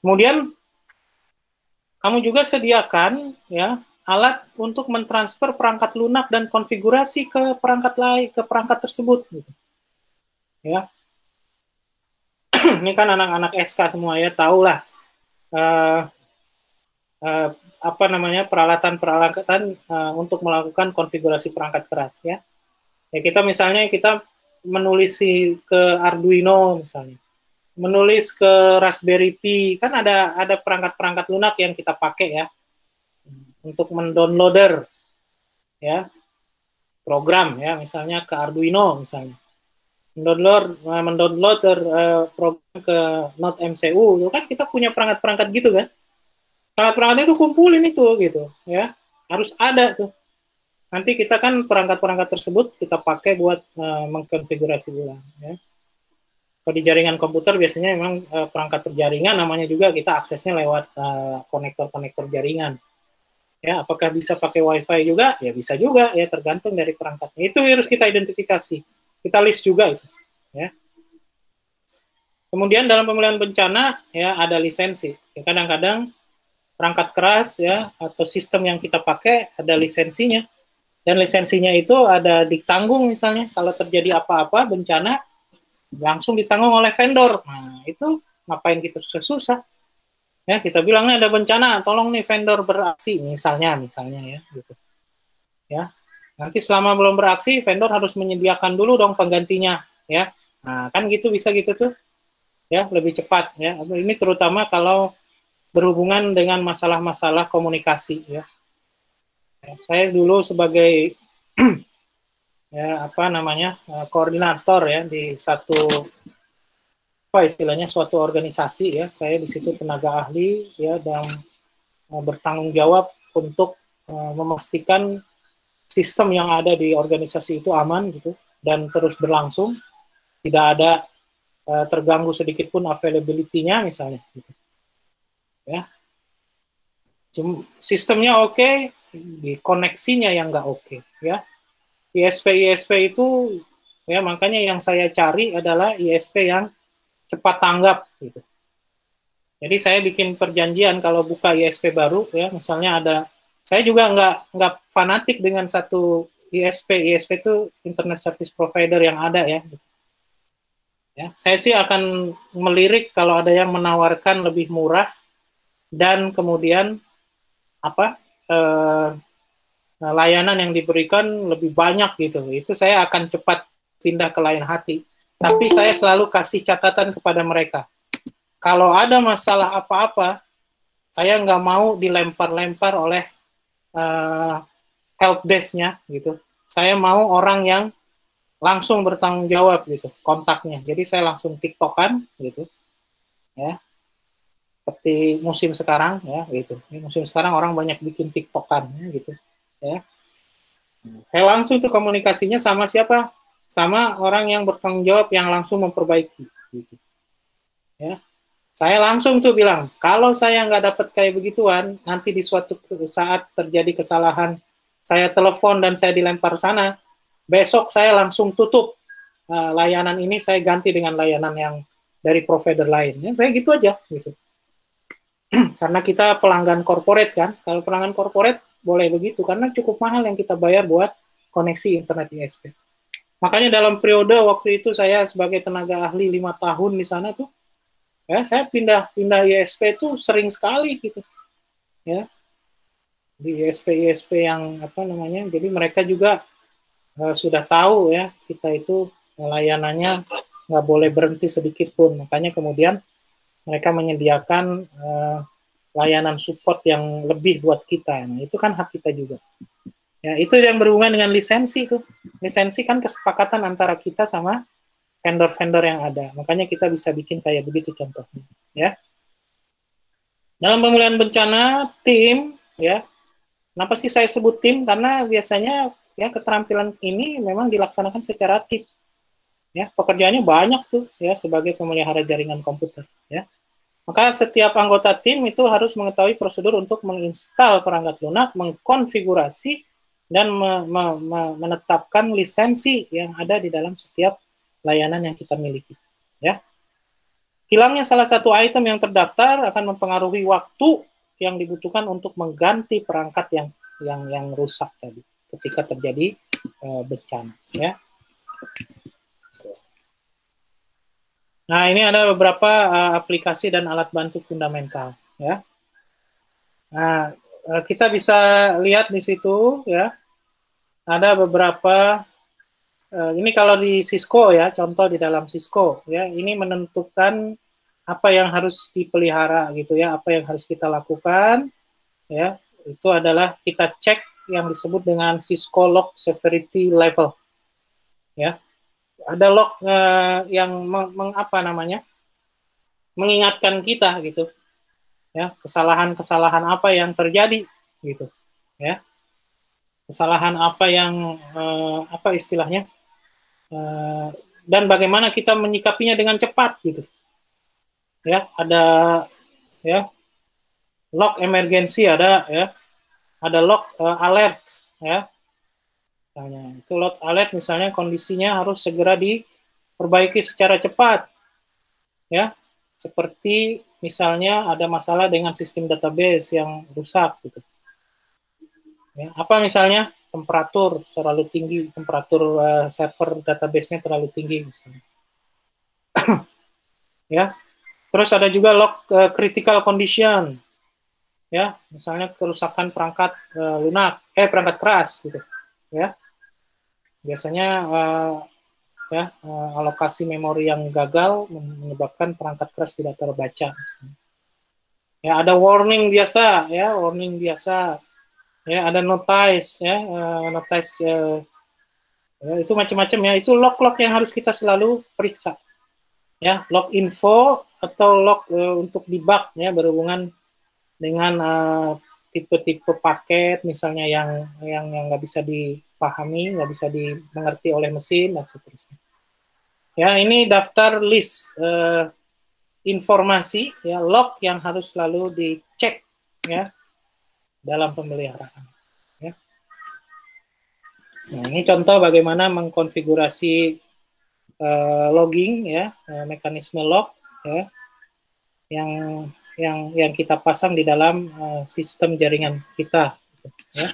Kemudian kamu juga sediakan ya alat untuk mentransfer perangkat lunak dan konfigurasi ke perangkat lain, ke perangkat tersebut gitu. Ya. Ini kan anak-anak SK semua ya, tahulah apa namanya peralatan-peralatan untuk melakukan konfigurasi perangkat keras ya. Ya kita misalnya kita menulis ke Arduino misalnya, menulis ke Raspberry Pi, kan ada perangkat-perangkat lunak yang kita pakai ya untuk mendownloader ya program ya, misalnya ke Arduino misalnya. Mendownload program ke Node MCU, itu kan kita punya perangkat-perangkat gitu kan. Perangkat-perangkat itu kumpulin itu gitu ya. Harus ada tuh. Nanti kita kan perangkat-perangkat tersebut kita pakai buat mengkonfigurasi ulang ya. Kalau di jaringan komputer biasanya memang perangkat berjaringan, namanya juga kita aksesnya lewat konektor-konektor jaringan. Ya, apakah bisa pakai WiFi juga? Ya bisa juga ya, tergantung dari perangkatnya. Itu harus kita identifikasi. Kita list juga itu ya. Kemudian dalam pemulihan bencana ya ada lisensi. Ya, kadang-kadang perangkat keras ya atau sistem yang kita pakai ada lisensinya. Dan lisensinya itu ada ditanggung misalnya kalau terjadi apa-apa bencana langsung ditanggung oleh vendor. Nah, itu ngapain kita susah-susah? Ya, kita bilangnya ada bencana, tolong nih vendor beraksi misalnya ya gitu. Ya. Nanti selama belum beraksi, vendor harus menyediakan dulu dong penggantinya ya. Nah, kan gitu bisa gitu tuh. Ya, lebih cepat ya. Ini terutama kalau berhubungan dengan masalah-masalah komunikasi ya. Saya dulu sebagai ya apa namanya koordinator ya di satu apa istilahnya suatu organisasi ya, saya di situ tenaga ahli ya dan bertanggung jawab untuk memastikan sistem yang ada di organisasi itu aman gitu dan terus berlangsung, tidak ada terganggu sedikit pun availability-nya misalnya gitu. Ya. Sistemnya oke, di koneksinya yang nggak oke ya. ISP itu ya makanya yang saya cari adalah ISP yang cepat tanggap gitu. Jadi saya bikin perjanjian kalau buka ISP baru ya, misalnya ada, saya juga nggak fanatik dengan satu ISP itu Internet Service Provider yang ada ya. Ya, saya sih akan melirik kalau ada yang menawarkan lebih murah dan kemudian apa layanan yang diberikan lebih banyak gitu. Itu saya akan cepat pindah ke lain hati. Tapi saya selalu kasih catatan kepada mereka. Kalau ada masalah apa-apa, saya nggak mau dilempar-lempar oleh help desk-nya gitu. Saya mau orang yang langsung bertanggung jawab gitu, kontaknya. Jadi saya langsung tiktokan gitu, ya. Seperti musim sekarang ya gitu. Musim sekarang orang banyak bikin tiktokan ya, gitu, ya. Saya langsung tuh komunikasinya sama siapa? Sama orang yang bertanggung jawab yang langsung memperbaiki gitu. Ya. Saya langsung tuh bilang, kalau saya nggak dapat kayak begituan, nanti di suatu saat terjadi kesalahan, saya telepon dan saya dilempar sana, besok saya langsung tutup layanan ini, saya ganti dengan layanan yang dari provider lain. Ya, saya gitu aja gitu. Karena kita pelanggan corporate kan, kalau pelanggan corporate boleh begitu, karena cukup mahal yang kita bayar buat koneksi internet ISP. Makanya dalam periode waktu itu saya sebagai tenaga ahli 5 tahun di sana tuh, ya saya pindah ISP itu sering sekali gitu, ya di ISP yang apa namanya, jadi mereka juga sudah tahu ya kita itu layanannya nggak boleh berhenti sedikit pun, makanya kemudian mereka menyediakan layanan support yang lebih buat kita, nah itu kan hak kita juga. Ya, itu yang berhubungan dengan lisensi tuh. Lisensi kan kesepakatan antara kita sama vendor-vendor yang ada. Makanya kita bisa bikin kayak begitu contohnya, ya. Dalam pemulihan bencana tim, ya. Kenapa sih saya sebut tim? Karena biasanya ya keterampilan ini memang dilaksanakan secara tim. Ya, pekerjaannya banyak tuh ya sebagai pemelihara jaringan komputer, ya. Maka setiap anggota tim itu harus mengetahui prosedur untuk menginstal perangkat lunak, mengkonfigurasi dan menetapkan lisensi yang ada di dalam setiap layanan yang kita miliki. Ya. Hilangnya salah satu item yang terdaftar akan mempengaruhi waktu yang dibutuhkan untuk mengganti perangkat yang rusak tadi ketika terjadi bencana. Ya. Nah, ini ada beberapa aplikasi dan alat bantu fundamental. Ya. Nah, kita bisa lihat di situ, ya, ada beberapa. Ini kalau di Cisco, ya, contoh di dalam Cisco, ya, ini menentukan apa yang harus dipelihara, gitu ya, apa yang harus kita lakukan, ya, itu adalah kita cek yang disebut dengan Cisco Log Severity Level, ya. Ada log yang mengingatkan kita, gitu, ya, kesalahan-kesalahan apa yang terjadi, gitu, ya, kesalahan apa yang apa istilahnya, dan bagaimana kita menyikapinya dengan cepat, gitu, ya. Ada, ya, log emergency, ada, ya, ada log alert, ya. Misalnya, itu log alert misalnya kondisinya harus segera diperbaiki secara cepat, ya, seperti misalnya ada masalah dengan sistem database yang rusak, gitu. Ya, apa misalnya temperatur terlalu tinggi, temperatur server database-nya terlalu tinggi, misalnya. Ya, terus ada juga log critical condition, ya, misalnya kerusakan perangkat lunak, perangkat keras, gitu, ya. Biasanya alokasi memori yang gagal menyebabkan perangkat keras tidak terbaca. Ya, ada warning biasa, ya, warning biasa, ya, ada notice, ya, notice, ya, itu macam-macam, ya, itu log-log yang harus kita selalu periksa, ya, log info atau log untuk debug, ya, berhubungan dengan tipe-tipe paket misalnya yang nggak bisa dipahami, nggak bisa dimengerti oleh mesin dan seterusnya. Ya, ini daftar list informasi, ya, log yang harus selalu dicek, ya, dalam pemeliharaan. Ya. Nah, ini contoh bagaimana mengkonfigurasi logging, ya, mekanisme log, ya, yang kita pasang di dalam sistem jaringan kita, ya.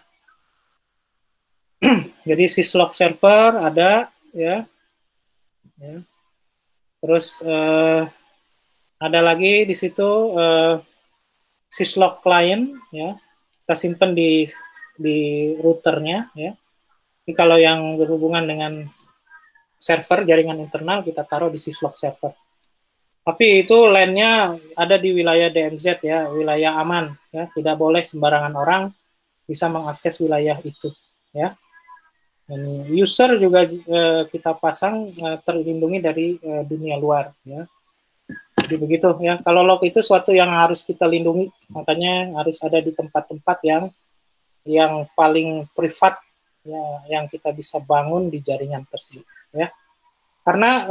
Jadi syslog server ada, ya, ya. Terus ada lagi di situ syslog client, ya, kita simpan di routernya, ya. Jadi kalau yang berhubungan dengan server jaringan internal kita taruh di syslog server. Tapi itu LAN-nya ada di wilayah DMZ, ya, wilayah aman, ya, tidak boleh sembarangan orang bisa mengakses wilayah itu, ya. Dan user juga kita pasang terlindungi dari dunia luar, ya. Jadi begitu, ya. Kalau log itu suatu yang harus kita lindungi, makanya harus ada di tempat-tempat yang paling privat, ya, yang kita bisa bangun di jaringan tersebut, ya. Karena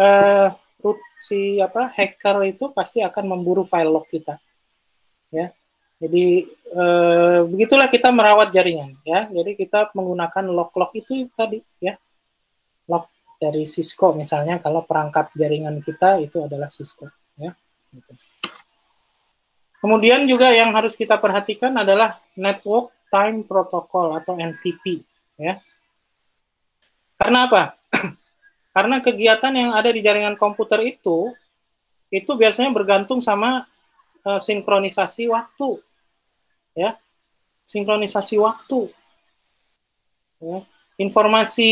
hacker itu pasti akan memburu file log kita, ya. Jadi begitulah kita merawat jaringan, ya. Jadi kita menggunakan log-log itu tadi, ya, log dari Cisco misalnya, kalau perangkat jaringan kita itu adalah Cisco, ya. Gitu. Kemudian juga yang harus kita perhatikan adalah Network Time Protocol atau NTP, ya. Karena apa? Karena kegiatan yang ada di jaringan komputer itu biasanya bergantung sama sinkronisasi waktu, ya, sinkronisasi waktu, ya. Informasi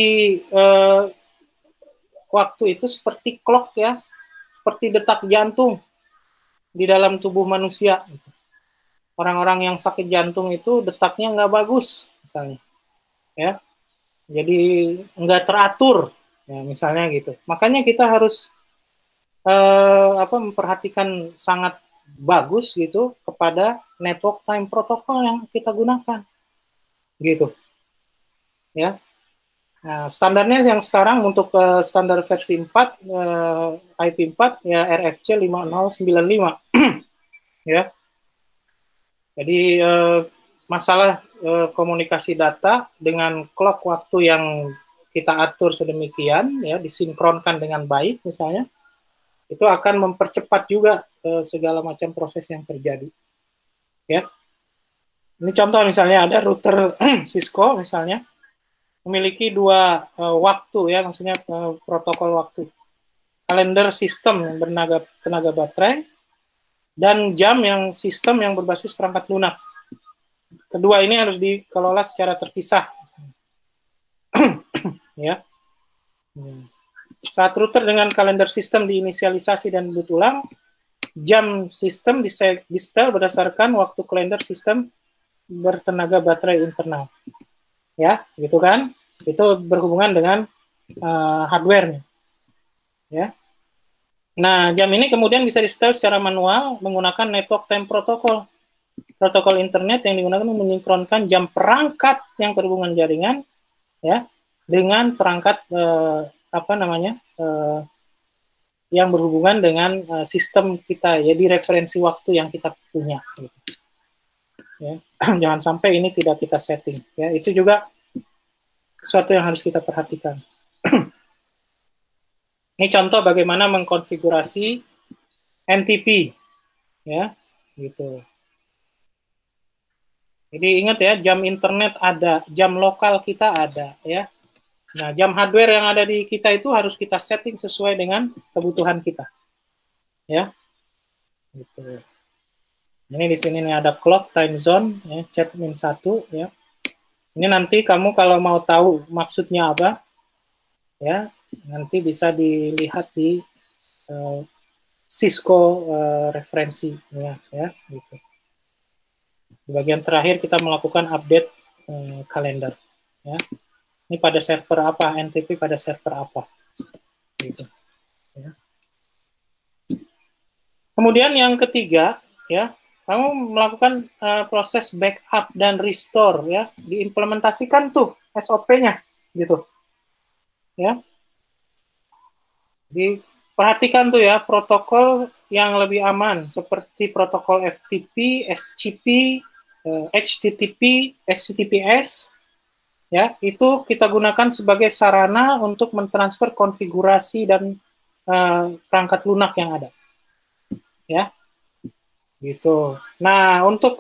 waktu itu seperti clock, ya, seperti detak jantung di dalam tubuh manusia. Orang-orang yang sakit jantung itu detaknya nggak bagus, misalnya, ya, jadi nggak teratur. Ya, misalnya gitu. Makanya kita harus memperhatikan sangat bagus gitu kepada network time protocol yang kita gunakan, gitu, ya. Nah, standarnya yang sekarang untuk standar versi 4 IP4, ya, RFC 5095, ya. Jadi masalah komunikasi data dengan clock waktu yang kita atur sedemikian, ya, disinkronkan dengan baik misalnya, itu akan mempercepat juga segala macam proses yang terjadi. Ya, ini contoh misalnya ada router Cisco misalnya memiliki dua waktu, ya, maksudnya protokol waktu, kalender sistem yang tenaga baterai dan jam yang sistem yang berbasis perangkat lunak. Kedua ini harus dikelola secara terpisah. Ya. Saat router dengan kalender sistem diinisialisasi dan boot ulang, jam sistem disetel berdasarkan waktu kalender sistem bertenaga baterai internal. Ya, gitu kan? Itu berhubungan dengan hardware. Ya. Nah, jam ini kemudian bisa disetel secara manual menggunakan network time protocol. Protokol internet yang digunakan mensinkronkan jam perangkat yang terhubungan jaringan, ya, dengan perangkat yang berhubungan dengan sistem kita, ya, di referensi waktu yang kita punya. Gitu. Ya. Jangan sampai ini tidak kita setting. Ya, itu juga sesuatu yang harus kita perhatikan. Ini contoh bagaimana mengkonfigurasi NTP, ya, gitu. Jadi ingat ya, jam internet ada, jam lokal kita ada, ya. Nah, jam hardware yang ada di kita itu harus kita setting sesuai dengan kebutuhan kita, ya. Gitu. Ini di sini nih ada clock, time zone, ya, chat-min-1, ya. Ini nanti kamu kalau mau tahu maksudnya apa, ya, nanti bisa dilihat di Cisco referensi, ya, gitu. Di bagian terakhir kita melakukan update kalender, ya. Ini pada server apa, NTP pada server apa, gitu. Ya. Kemudian yang ketiga, ya, kamu melakukan proses backup dan restore, ya, diimplementasikan tuh SOP-nya, gitu, ya. Jadi perhatikan tuh ya protokol yang lebih aman seperti protokol FTP, SCP, HTTP, HTTPS, ya, itu kita gunakan sebagai sarana untuk mentransfer konfigurasi dan perangkat lunak yang ada, ya, gitu. Nah, untuk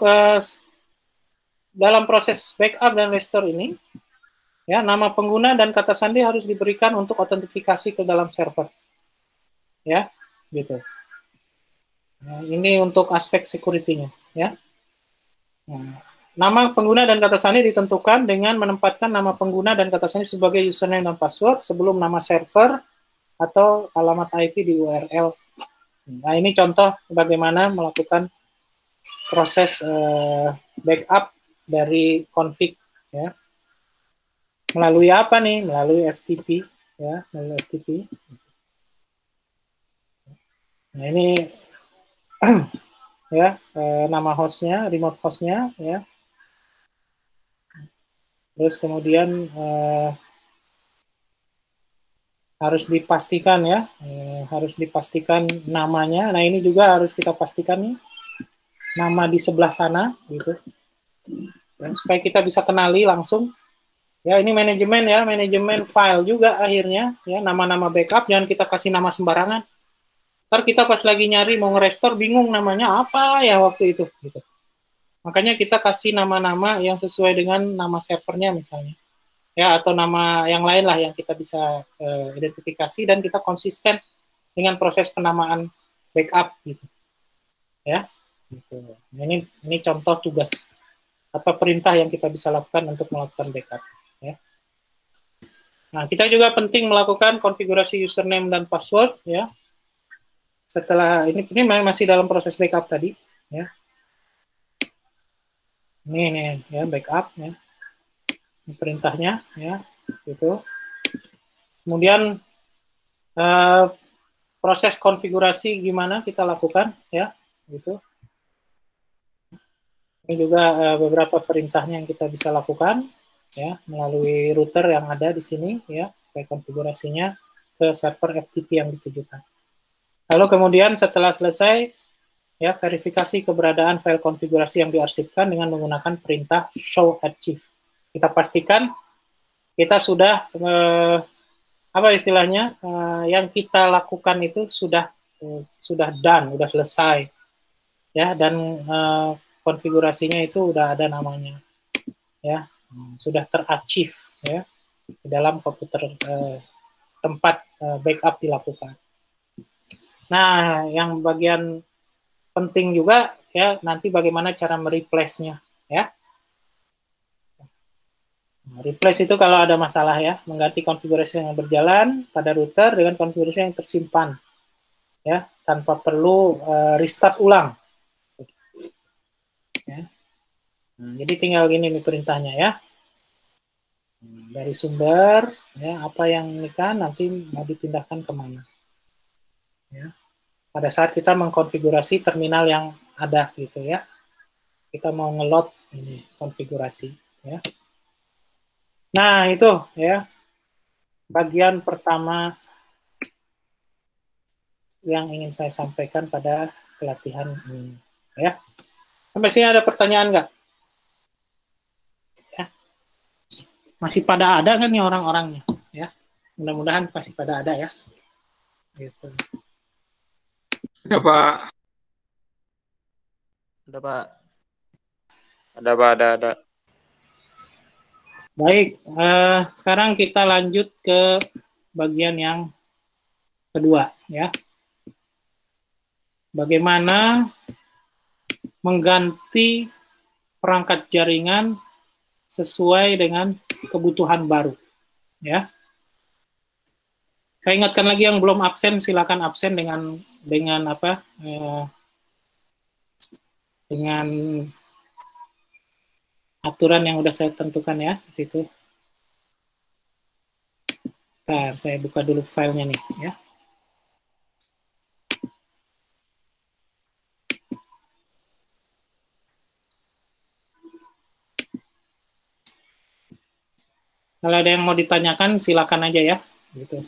dalam proses backup dan restore ini, ya, nama pengguna dan kata sandi harus diberikan untuk autentifikasi ke dalam server, ya, gitu. Nah, ini untuk aspek security-nya, ya. Nah, nama pengguna dan kata sandi ditentukan dengan menempatkan nama pengguna dan kata sandi sebagai username dan password sebelum nama server atau alamat IP di URL. Nah, ini contoh bagaimana melakukan proses backup dari config, ya. Melalui apa nih? Melalui FTP, ya, melalui FTP. Nah, ini ya, nama hostnya, remote hostnya, ya. Terus kemudian harus dipastikan, ya, harus dipastikan namanya. Nah, ini juga harus kita pastikan nih, nama di sebelah sana, gitu, ya, supaya kita bisa kenali langsung. Ya, ini manajemen, ya, manajemen file juga akhirnya, ya, nama-nama backup jangan kita kasih nama sembarangan. Ntar kita pas lagi nyari mau nge-restore bingung namanya apa ya waktu itu, gitu. Makanya kita kasih nama-nama yang sesuai dengan nama servernya misalnya, ya, atau nama yang lain lah yang kita bisa identifikasi dan kita konsisten dengan proses penamaan backup, gitu, ya. Gitu. Ini contoh tugas apa perintah yang kita bisa lakukan untuk melakukan backup, ya. Nah, kita juga penting melakukan konfigurasi username dan password, ya. Setelah ini masih dalam proses backup tadi, ya. Ini ya backup, ya. Ini perintahnya, ya, gitu. Kemudian proses konfigurasi gimana kita lakukan, ya, gitu. Ini juga beberapa perintahnya yang kita bisa lakukan, ya, melalui router yang ada di sini, ya, kayak konfigurasinya ke server FTP yang ditujukan. Lalu kemudian setelah selesai ya, verifikasi keberadaan file konfigurasi yang diarsipkan dengan menggunakan perintah show archive. Kita pastikan kita sudah apa istilahnya yang kita lakukan itu sudah done, sudah selesai, ya, dan konfigurasinya itu udah ada namanya, ya, sudah terachieve, ya, di dalam komputer tempat backup dilakukan. Nah, yang bagian penting juga, ya, nanti bagaimana cara mereplace-nya, ya. Replace itu kalau ada masalah, ya, mengganti konfigurasi yang berjalan pada router dengan konfigurasi yang tersimpan, ya, tanpa perlu restart ulang. Ya. Nah, jadi tinggal gini nih perintahnya, ya. Dari sumber, ya, apa yang ini kan nanti mau dipindahkan kemana. Ya. Pada saat kita mengkonfigurasi terminal yang ada gitu, ya. Kita mau ngelot ini konfigurasi, ya. Nah, itu, ya, bagian pertama yang ingin saya sampaikan pada pelatihan ini, ya. Sampai sini ada pertanyaan nggak? Ya. Masih pada ada kan nih orang-orangnya, ya. Mudah-mudahan masih pada ada, ya. Gitu. Ada, Pak. Ada, Pak. Ada, Pak, ada. Baik, sekarang kita lanjut ke bagian yang kedua, ya. Bagaimana mengganti perangkat jaringan sesuai dengan kebutuhan baru, ya. Saya ingatkan lagi yang belum absen, silakan absen dengan apa? Dengan aturan yang udah saya tentukan, ya, di situ. Bentar, saya buka dulu filenya nih, ya. Kalau ada yang mau ditanyakan, silakan aja, ya, gitu.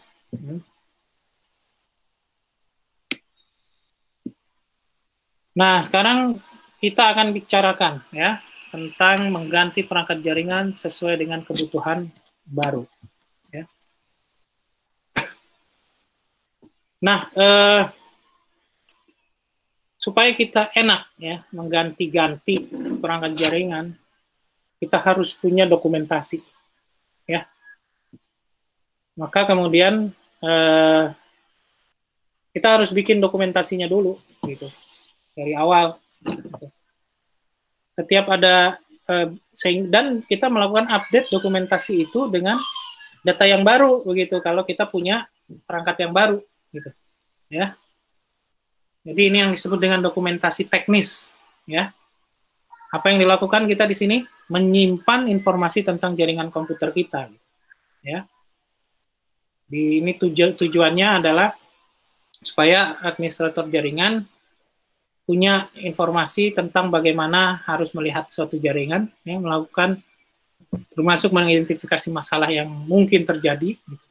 Nah, sekarang kita akan bicarakan, ya, tentang mengganti perangkat jaringan sesuai dengan kebutuhan baru, ya. Nah, supaya kita enak, ya, mengganti-ganti perangkat jaringan, kita harus punya dokumentasi, ya. Maka kemudian kita harus bikin dokumentasinya dulu, gitu, dari awal. Setiap ada dan kita melakukan update dokumentasi itu dengan data yang baru, begitu. Kalau kita punya perangkat yang baru, gitu, ya. Jadi ini yang disebut dengan dokumentasi teknis, ya. Apa yang dilakukan kita di sini? Menyimpan informasi tentang jaringan komputer kita, ya. Ini tujuannya adalah supaya administrator jaringan punya informasi tentang bagaimana harus melihat suatu jaringan, ya, melakukan, termasuk mengidentifikasi masalah yang mungkin terjadi, gitu,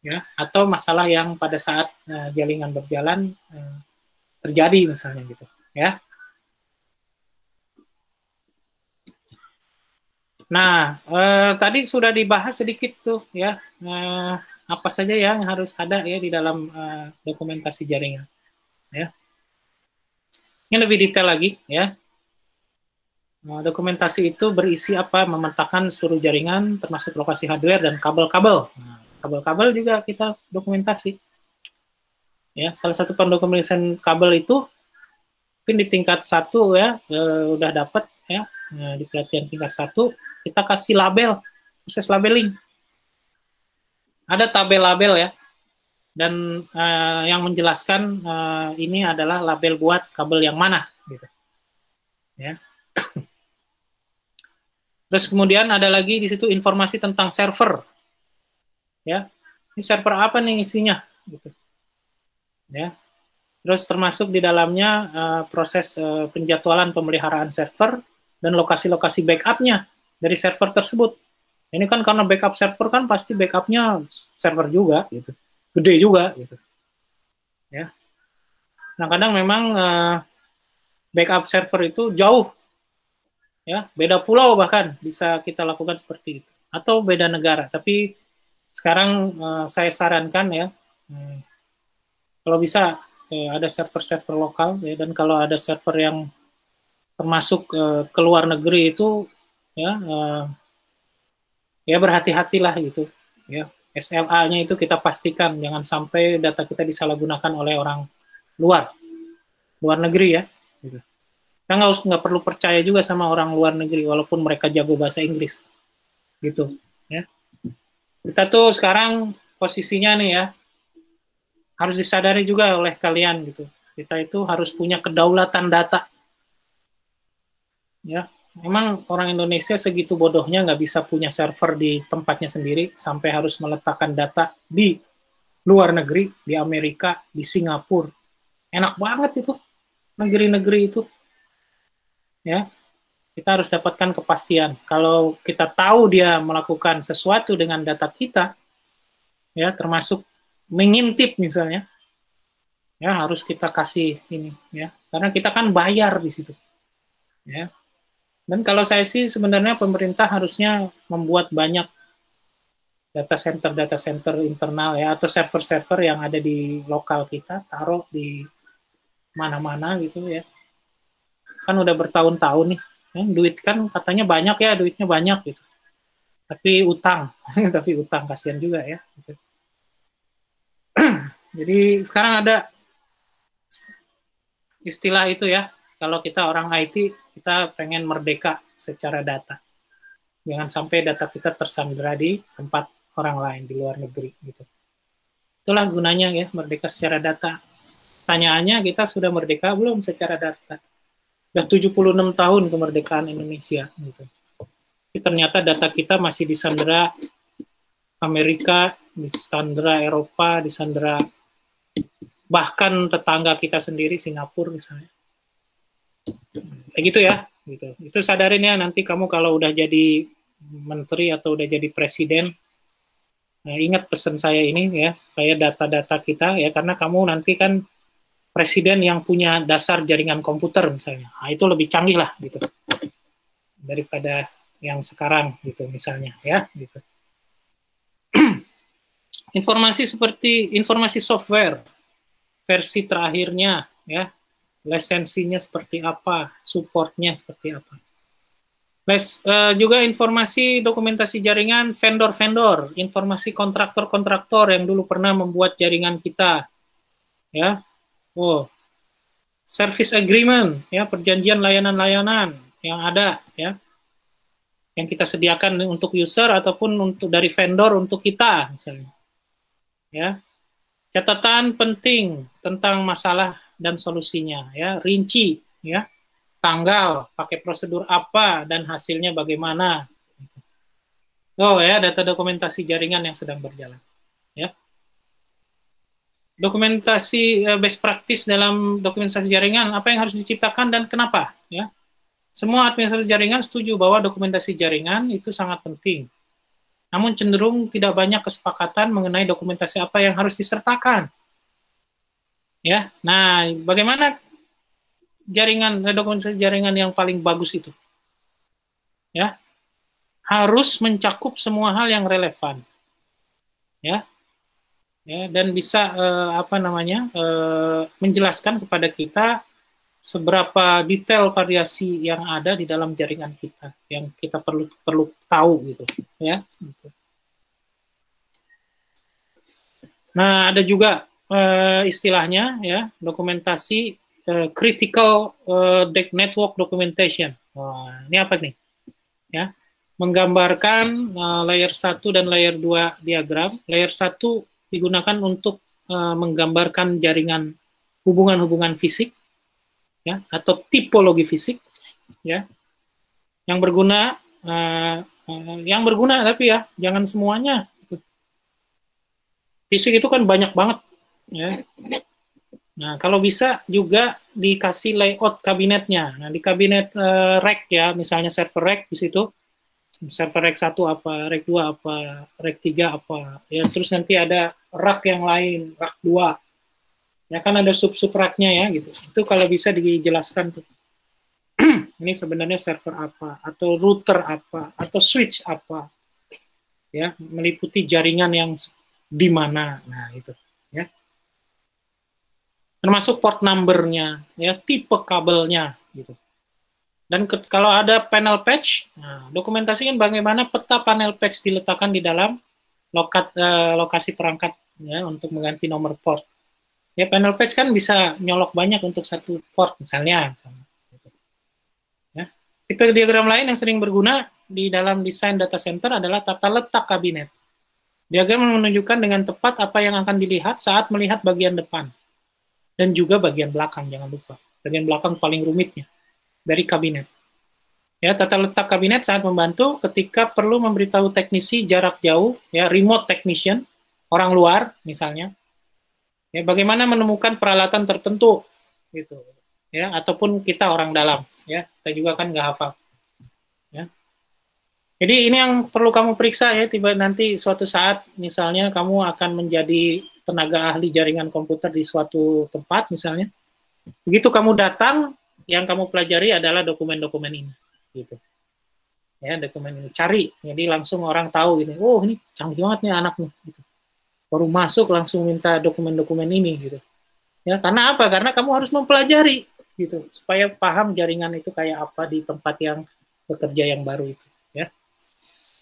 ya, atau masalah yang pada saat jaringan berjalan terjadi, misalnya, gitu, ya. Nah, tadi sudah dibahas sedikit tuh, ya, apa saja yang harus ada, ya, di dalam dokumentasi jaringan, ya. Ini lebih detail lagi, ya. Dokumentasi itu berisi apa? Memetakan seluruh jaringan, termasuk lokasi hardware dan kabel-kabel. Kabel-kabel juga kita dokumentasi. Ya, salah satu pendokumentasian kabel itu mungkin di tingkat 1, ya, udah dapat, ya, di pelatihan tingkat 1 kita kasih label, proses labeling. Ada tabel label, ya. Dan yang menjelaskan ini adalah label buat kabel yang mana, gitu, ya. Terus kemudian ada lagi di situ informasi tentang server, ya. Ini server apa nih isinya, gitu, ya. Terus termasuk di dalamnya proses penjadwalan pemeliharaan server dan lokasi-lokasi backupnya dari server tersebut. Ini kan karena backup server kan pasti backupnya server juga, gitu. Gede juga, gitu, ya. Nah, kadang memang backup server itu jauh, ya, beda pulau bahkan bisa kita lakukan seperti itu, atau beda negara. Tapi sekarang saya sarankan ya, kalau bisa ada server-server lokal, ya, dan kalau ada server yang termasuk ke luar negeri itu, ya, ya berhati-hatilah gitu, ya. SLA-nya itu kita pastikan jangan sampai data kita disalahgunakan oleh orang luar negeri ya. Gitu. Kita nggak perlu percaya juga sama orang luar negeri walaupun mereka jago bahasa Inggris, gitu. Ya. Kita tuh sekarang posisinya nih ya, harus disadari juga oleh kalian gitu. Kita itu harus punya kedaulatan data. Ya, memang orang Indonesia segitu bodohnya nggak bisa punya server di tempatnya sendiri sampai harus meletakkan data di luar negeri, di Amerika, di Singapura. Enak banget itu, negeri-negeri itu. Ya, kita harus dapatkan kepastian. Kalau kita tahu dia melakukan sesuatu dengan data kita, ya termasuk mengintip misalnya, ya harus kita kasih ini, ya, karena kita kan bayar di situ. Ya. Dan kalau saya sih sebenarnya pemerintah harusnya membuat banyak data center internal ya, atau server-server yang ada di lokal kita, taruh di mana-mana gitu ya. Kan udah bertahun-tahun nih, ya, duit kan katanya banyak ya, duitnya banyak gitu. Tapi utang, tapi utang kasihan juga ya. Gitu. Jadi sekarang ada istilah itu ya, kalau kita orang IT, kita pengen merdeka secara data. Jangan sampai data kita tersandera di tempat orang lain di luar negeri gitu. Itulah gunanya ya merdeka secara data. Tanyaannya kita sudah merdeka belum secara data? Sudah 76 tahun kemerdekaan Indonesia gitu. Tapi ternyata data kita masih disandera Amerika, disandera Eropa, disandera bahkan tetangga kita sendiri Singapura misalnya. Kayak gitu ya, gitu. Itu sadarin ya, nanti kamu kalau udah jadi menteri atau udah jadi presiden, nah ingat pesan saya ini ya, supaya data-data kita ya, karena kamu nanti kan presiden yang punya dasar jaringan komputer misalnya, nah, itu lebih canggih lah gitu daripada yang sekarang gitu misalnya ya, gitu. Informasi seperti informasi software versi terakhirnya ya, lisensinya seperti apa, supportnya seperti apa. Juga informasi dokumentasi jaringan vendor-vendor, informasi kontraktor-kontraktor yang dulu pernah membuat jaringan kita, ya, service agreement, ya, perjanjian layanan-layanan yang ada, ya, yang kita sediakan untuk user ataupun untuk dari vendor untuk kita, misalnya, ya, catatan penting tentang masalah dan solusinya, ya, rinci, ya, tanggal, pakai prosedur apa, dan hasilnya bagaimana. Oh ya, data dokumentasi jaringan yang sedang berjalan. Ya. Dokumentasi best practice dalam dokumentasi jaringan, apa yang harus diciptakan dan kenapa. Ya. Semua administrator jaringan setuju bahwa dokumentasi jaringan itu sangat penting. Namun cenderung tidak banyak kesepakatan mengenai dokumentasi apa yang harus disertakan. Ya, nah bagaimana dokumentasi jaringan yang paling bagus itu? Ya, harus mencakup semua hal yang relevan. Ya, ya dan bisa menjelaskan kepada kita seberapa detail variasi yang ada di dalam jaringan kita yang kita perlu tahu gitu, ya. Gitu. Nah, ada juga istilahnya ya, dokumentasi critical network documentation. Wah, ini apa nih? Ya, menggambarkan layer 1 dan layer 2 diagram. Layer 1 digunakan untuk menggambarkan jaringan hubungan-hubungan fisik, ya, atau tipologi fisik, ya, yang berguna tapi ya jangan semuanya. Fisik itu kan banyak banget, ya. Nah, kalau bisa juga dikasih layout kabinetnya. Nah, di kabinet rack ya, misalnya server rack di situ, server rack 1 apa, rack 2 apa, rack 3 apa, ya, terus nanti ada rack yang lain, rack 2. Ya kan ada sub-sub racknya ya gitu. Itu kalau bisa dijelaskan tuh. ini sebenarnya server apa, atau router apa, atau switch apa, ya, meliputi jaringan yang di mana, nah itu, ya. Termasuk port number-nya, ya, tipe kabelnya, gitu. Dan kalau ada panel patch, nah, dokumentasikan bagaimana peta panel patch diletakkan di dalam lokasi perangkat, ya, untuk mengganti nomor port. Ya, panel patch kan bisa nyolok banyak untuk satu port, misalnya. Ya. Tipe diagram lain yang sering berguna di dalam desain data center adalah tata letak kabinet. Diagram menunjukkan dengan tepat apa yang akan dilihat saat melihat bagian depan. Dan juga bagian belakang, jangan lupa. Bagian belakang paling rumitnya dari kabinet. Ya, tata letak kabinet sangat membantu ketika perlu memberitahu teknisi jarak jauh, ya, remote technician, orang luar misalnya, ya, bagaimana menemukan peralatan tertentu, gitu, ya, ataupun kita orang dalam, ya, kita juga kan nggak hafal, ya. Jadi ini yang perlu kamu periksa, ya, tiba nanti suatu saat misalnya kamu akan menjadi tenaga ahli jaringan komputer di suatu tempat misalnya, begitu kamu datang, yang kamu pelajari adalah dokumen-dokumen ini, gitu, ya, dokumen ini cari, jadi langsung orang tahu gitu, oh ini canggih banget nih anak nih, gitu. Baru masuk langsung minta dokumen-dokumen ini, gitu, ya, karena apa? Karena kamu harus mempelajari, gitu, supaya paham jaringan itu kayak apa di tempat yang bekerja yang baru itu, ya.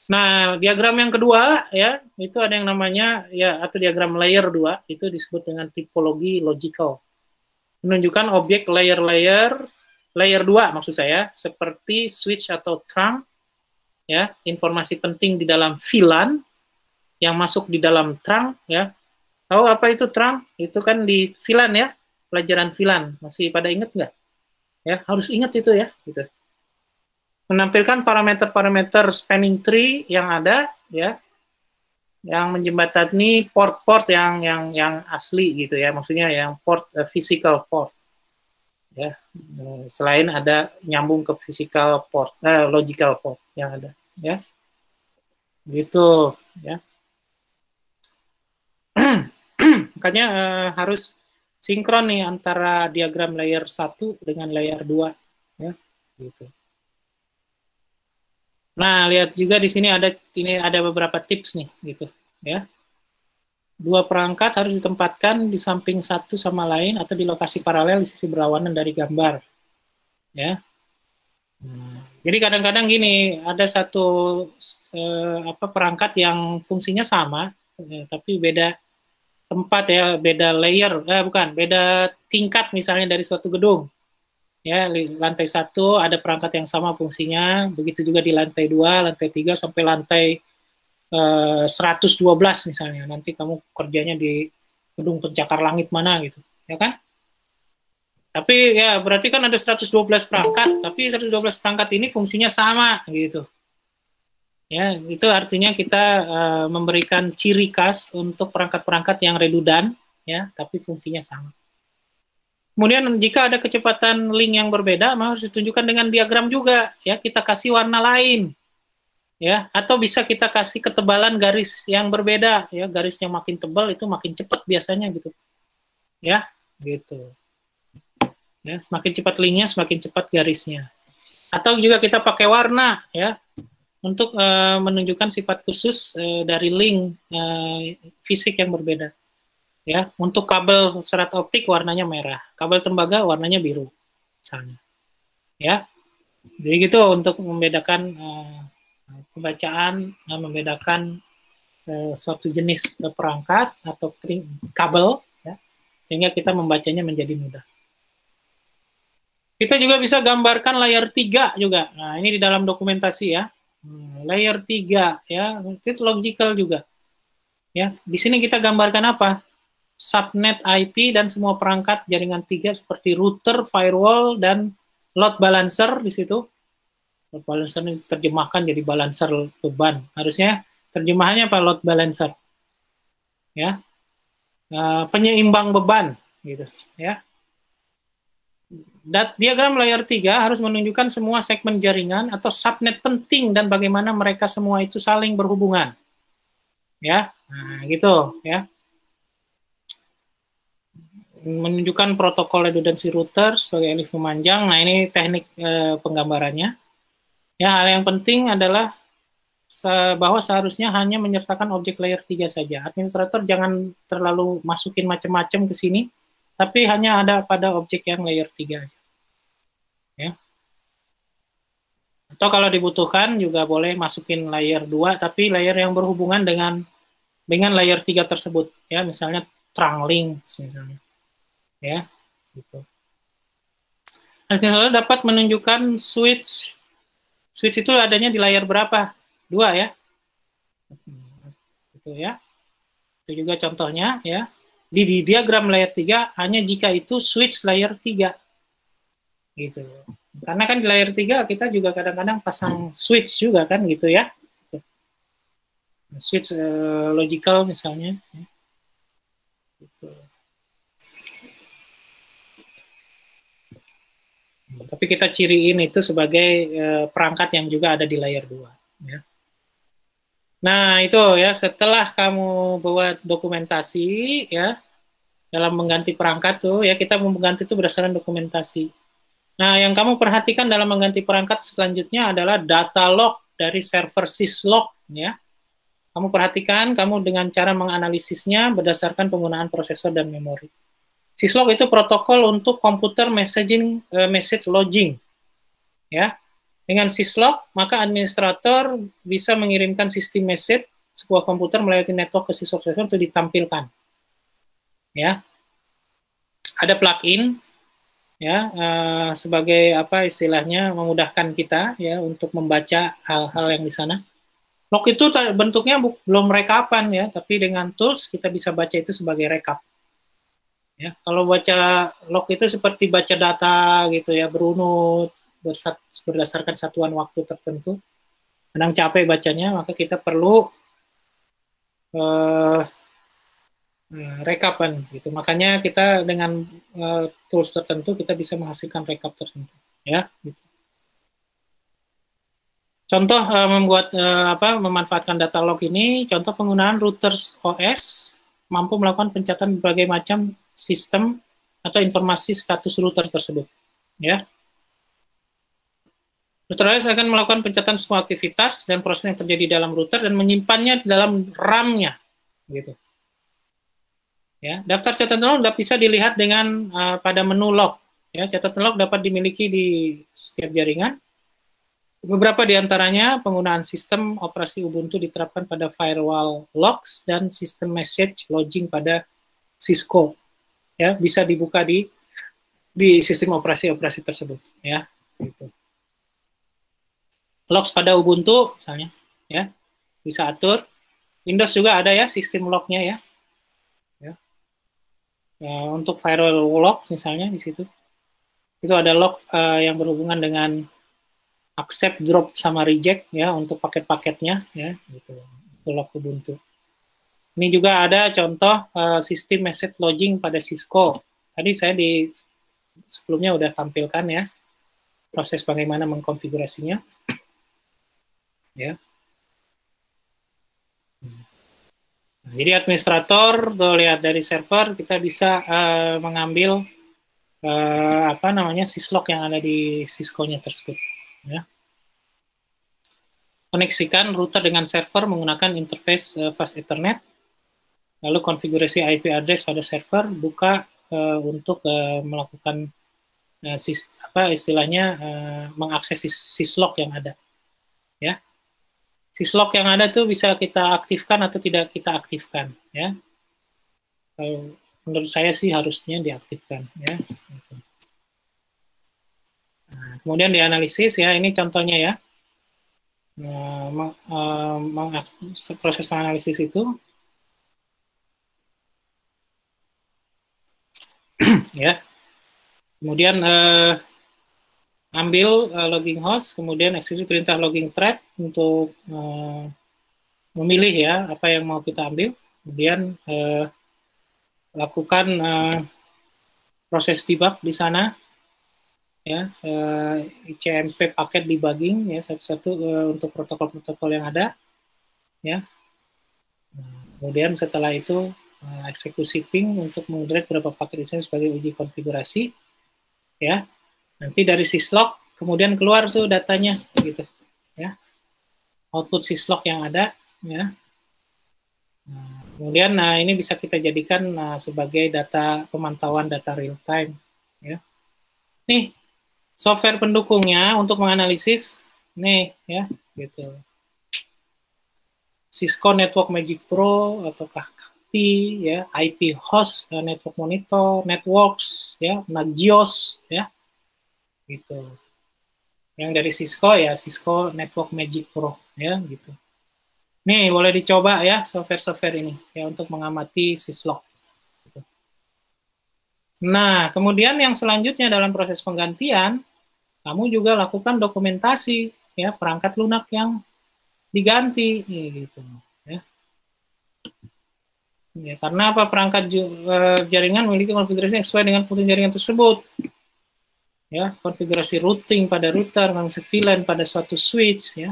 Nah, diagram yang kedua, ya, itu ada yang namanya, ya, atau diagram layer 2, itu disebut dengan tipologi logical, menunjukkan objek layer 2 maksud saya, seperti switch atau trunk, ya, informasi penting di dalam VLAN yang masuk di dalam trunk, ya. Tahu apa itu trunk? Itu kan di VLAN, ya, pelajaran VLAN. Masih pada ingat nggak? Ya, harus ingat itu, ya, gitu. Menampilkan parameter-parameter spanning tree yang ada, ya, yang menjembatani port-port yang asli, gitu, ya, maksudnya yang port physical port, ya, selain ada nyambung ke physical port, logical port yang ada, ya, gitu, ya. Makanya harus sinkron nih antara diagram layer 1 dengan layer 2, ya, gitu. Nah, lihat juga di sini ada beberapa tips nih, gitu, ya. Dua perangkat harus ditempatkan di samping satu sama lain atau di lokasi paralel di sisi berlawanan dari gambar, ya. Jadi kadang-kadang gini, ada satu perangkat yang fungsinya sama, tapi beda tempat, ya, beda layer, beda tingkat misalnya dari suatu gedung. Ya, lantai 1 ada perangkat yang sama fungsinya, begitu juga di lantai 2, lantai 3 sampai lantai 112 misalnya. Nanti kamu kerjanya di gedung pencakar langit mana gitu, ya kan? Tapi ya berarti kan ada 112 perangkat, tapi 112 perangkat ini fungsinya sama gitu. Ya, itu artinya kita memberikan ciri khas untuk perangkat-perangkat yang redundan, ya, tapi fungsinya sama. Kemudian jika ada kecepatan link yang berbeda, maka harus ditunjukkan dengan diagram juga, ya, kita kasih warna lain, ya, atau bisa kita kasih ketebalan garis yang berbeda, ya, garis yang makin tebal itu makin cepat biasanya gitu, ya, gitu. Ya, semakin cepat linknya, semakin cepat garisnya. Atau juga kita pakai warna, ya, untuk menunjukkan sifat khusus dari link fisik yang berbeda. Ya, untuk kabel serat optik warnanya merah, kabel tembaga warnanya biru, misalnya. Ya, jadi gitu untuk membedakan pembacaan, membedakan suatu jenis perangkat atau kabel, ya, sehingga kita membacanya menjadi mudah. Kita juga bisa gambarkan layer 3 juga. Nah, ini di dalam dokumentasi, ya. Layer 3, ya, itu logical juga. Ya, di sini kita gambarkan apa? Subnet IP dan semua perangkat jaringan 3 seperti router, firewall, dan load balancer di situ. Load balancer ini terjemahkan jadi balancer beban. Harusnya terjemahannya apa? Load balancer. Ya. Penyeimbang beban gitu, ya. Diagram layer 3 harus menunjukkan semua segmen jaringan atau subnet penting dan bagaimana mereka semua itu saling berhubungan. Ya, nah, gitu, ya. menunjukkan protokol redundancy router sebagai elif memanjang. Nah, ini teknik penggambarannya. Ya, hal yang penting adalah bahwa seharusnya hanya menyertakan objek layer 3 saja. Administrator jangan terlalu masukin macam-macam ke sini, tapi hanya ada pada objek yang layer 3 aja. Ya. Atau kalau dibutuhkan juga boleh masukin layer 2, tapi layer yang berhubungan dengan layer 3 tersebut. Ya, misalnya trunk links misalnya. Ya, gitu. Administrator dapat menunjukkan switch. Switch itu adanya di layer berapa? 2 ya. Itu ya. Itu juga contohnya ya. Di diagram layer 3 hanya jika itu switch layer 3. Gitu. Karena kan di layer 3 kita juga kadang-kadang pasang switch juga kan gitu ya. Switch logical misalnya. Gitu. Tapi kita ciriin itu sebagai perangkat yang juga ada di layer 2 ya. Nah, itu ya, setelah kamu buat dokumentasi ya dalam mengganti perangkat tuh ya, kita mengganti itu berdasarkan dokumentasi. Nah, yang kamu perhatikan dalam mengganti perangkat selanjutnya adalah data log dari server syslog ya. Kamu perhatikan kamu dengan cara menganalisisnya berdasarkan penggunaan prosesor dan memori. Syslog itu protokol untuk komputer message logging ya. Dengan syslog, maka administrator bisa mengirimkan sistem message sebuah komputer melalui network ke syslog server untuk ditampilkan. Ya, ada plugin ya sebagai apa istilahnya memudahkan kita ya untuk membaca hal-hal yang di sana. Log itu bentuknya belum rekapan ya, tapi dengan tools kita bisa baca itu sebagai rekap. Ya, kalau baca log itu seperti baca data gitu ya, berunut berdasarkan satuan waktu tertentu. Kadang capek bacanya, maka kita perlu rekapan gitu. Makanya kita dengan tools tertentu kita bisa menghasilkan rekap tertentu, ya. Gitu. Contoh memanfaatkan data log ini, contoh penggunaan routers OS mampu melakukan pencatatan berbagai macam sistem atau informasi status router tersebut, ya. Router OS akan melakukan pencatatan semua aktivitas dan proses yang terjadi dalam router dan menyimpannya di dalam RAM-nya, gitu. Ya, daftar catatan log bisa dilihat dengan pada menu log. Ya, catatan log dapat dimiliki di setiap jaringan. Beberapa di antaranya penggunaan sistem operasi Ubuntu diterapkan pada firewall logs dan sistem message logging pada Cisco. Ya, bisa dibuka di sistem operasi tersebut. Ya, gitu. Logs pada Ubuntu misalnya, ya bisa atur. Windows juga ada ya sistem lognya ya. Untuk firewall logs misalnya di situ, itu ada log yang berhubungan dengan accept, drop, sama reject ya untuk paket-paketnya ya, gitu. Itu log Ubuntu. Ini juga ada contoh sistem message logging pada Cisco. Tadi saya sebelumnya udah tampilkan ya proses bagaimana mengkonfigurasinya. Ya. Jadi administrator, lihat dari server kita bisa mengambil syslog yang ada di Cisco-nya tersebut. Ya. Koneksikan router dengan server menggunakan interface fast Ethernet. Lalu konfigurasi IP address pada server, buka untuk melakukan mengakses syslog yang ada. Ya. Syslog yang ada tuh bisa kita aktifkan atau tidak kita aktifkan, ya. Menurut saya sih harusnya diaktifkan, ya. Nah, kemudian dianalisis ya, ini contohnya ya. Proses menganalisis itu, ya. Kemudian ambil logging host, kemudian eksekusi perintah logging thread untuk memilih ya apa yang mau kita ambil, kemudian lakukan proses debug di sana ya, ICMP paket debugging ya satu-satu untuk protokol-protokol yang ada ya. Kemudian setelah itu eksekusi ping untuk menggenerate beberapa paket desain sebagai uji konfigurasi, ya. Nanti dari syslog kemudian keluar tuh datanya, gitu, ya. Output syslog yang ada, ya. Nah, kemudian, ini bisa kita jadikan sebagai data pemantauan data real time, ya. Nih, software pendukungnya untuk menganalisis, nih, ya, gitu. Cisco Network Magic Pro ataukah KATI, ya, IP host, network monitor, networks, ya, Nagios, ya, gitu. Yang dari Cisco ya Cisco Network Magic Pro, ya, gitu. Nih boleh dicoba ya software-software ini ya untuk mengamati syslog. Gitu. Nah kemudian yang selanjutnya dalam proses penggantian, kamu juga lakukan dokumentasi ya perangkat lunak yang diganti, gitu. Ya, karena apa perangkat jaringan memiliki konfigurasi yang sesuai dengan kebutuhan jaringan tersebut. Ya, konfigurasi routing pada router, VLAN pada suatu switch, ya.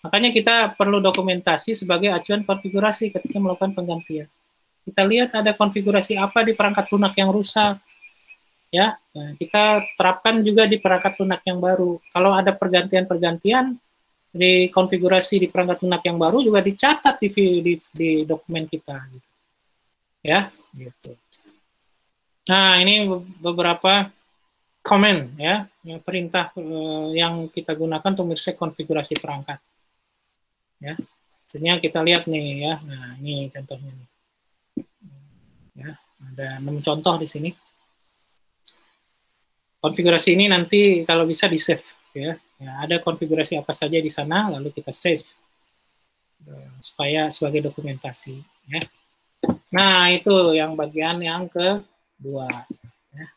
Makanya kita perlu dokumentasi sebagai acuan konfigurasi ketika melakukan penggantian. Kita lihat ada konfigurasi apa di perangkat lunak yang rusak, ya. Nah, kita terapkan juga di perangkat lunak yang baru. Kalau ada pergantian-pergantian di konfigurasi di perangkat lunak yang baru juga dicatat di dokumen kita. Gitu. Ya, gitu. Nah, ini beberapa command ya, perintah yang kita gunakan untuk mereset konfigurasi perangkat. Ya, sebenarnya kita lihat nih ya. Nah, ini contohnya nih. Ya, ada 6 contoh di sini. Konfigurasi ini nanti kalau bisa di-save ya. Ya, ada konfigurasi apa saja di sana lalu kita save supaya sebagai dokumentasi ya. Nah, itu yang bagian yang kedua. Ya.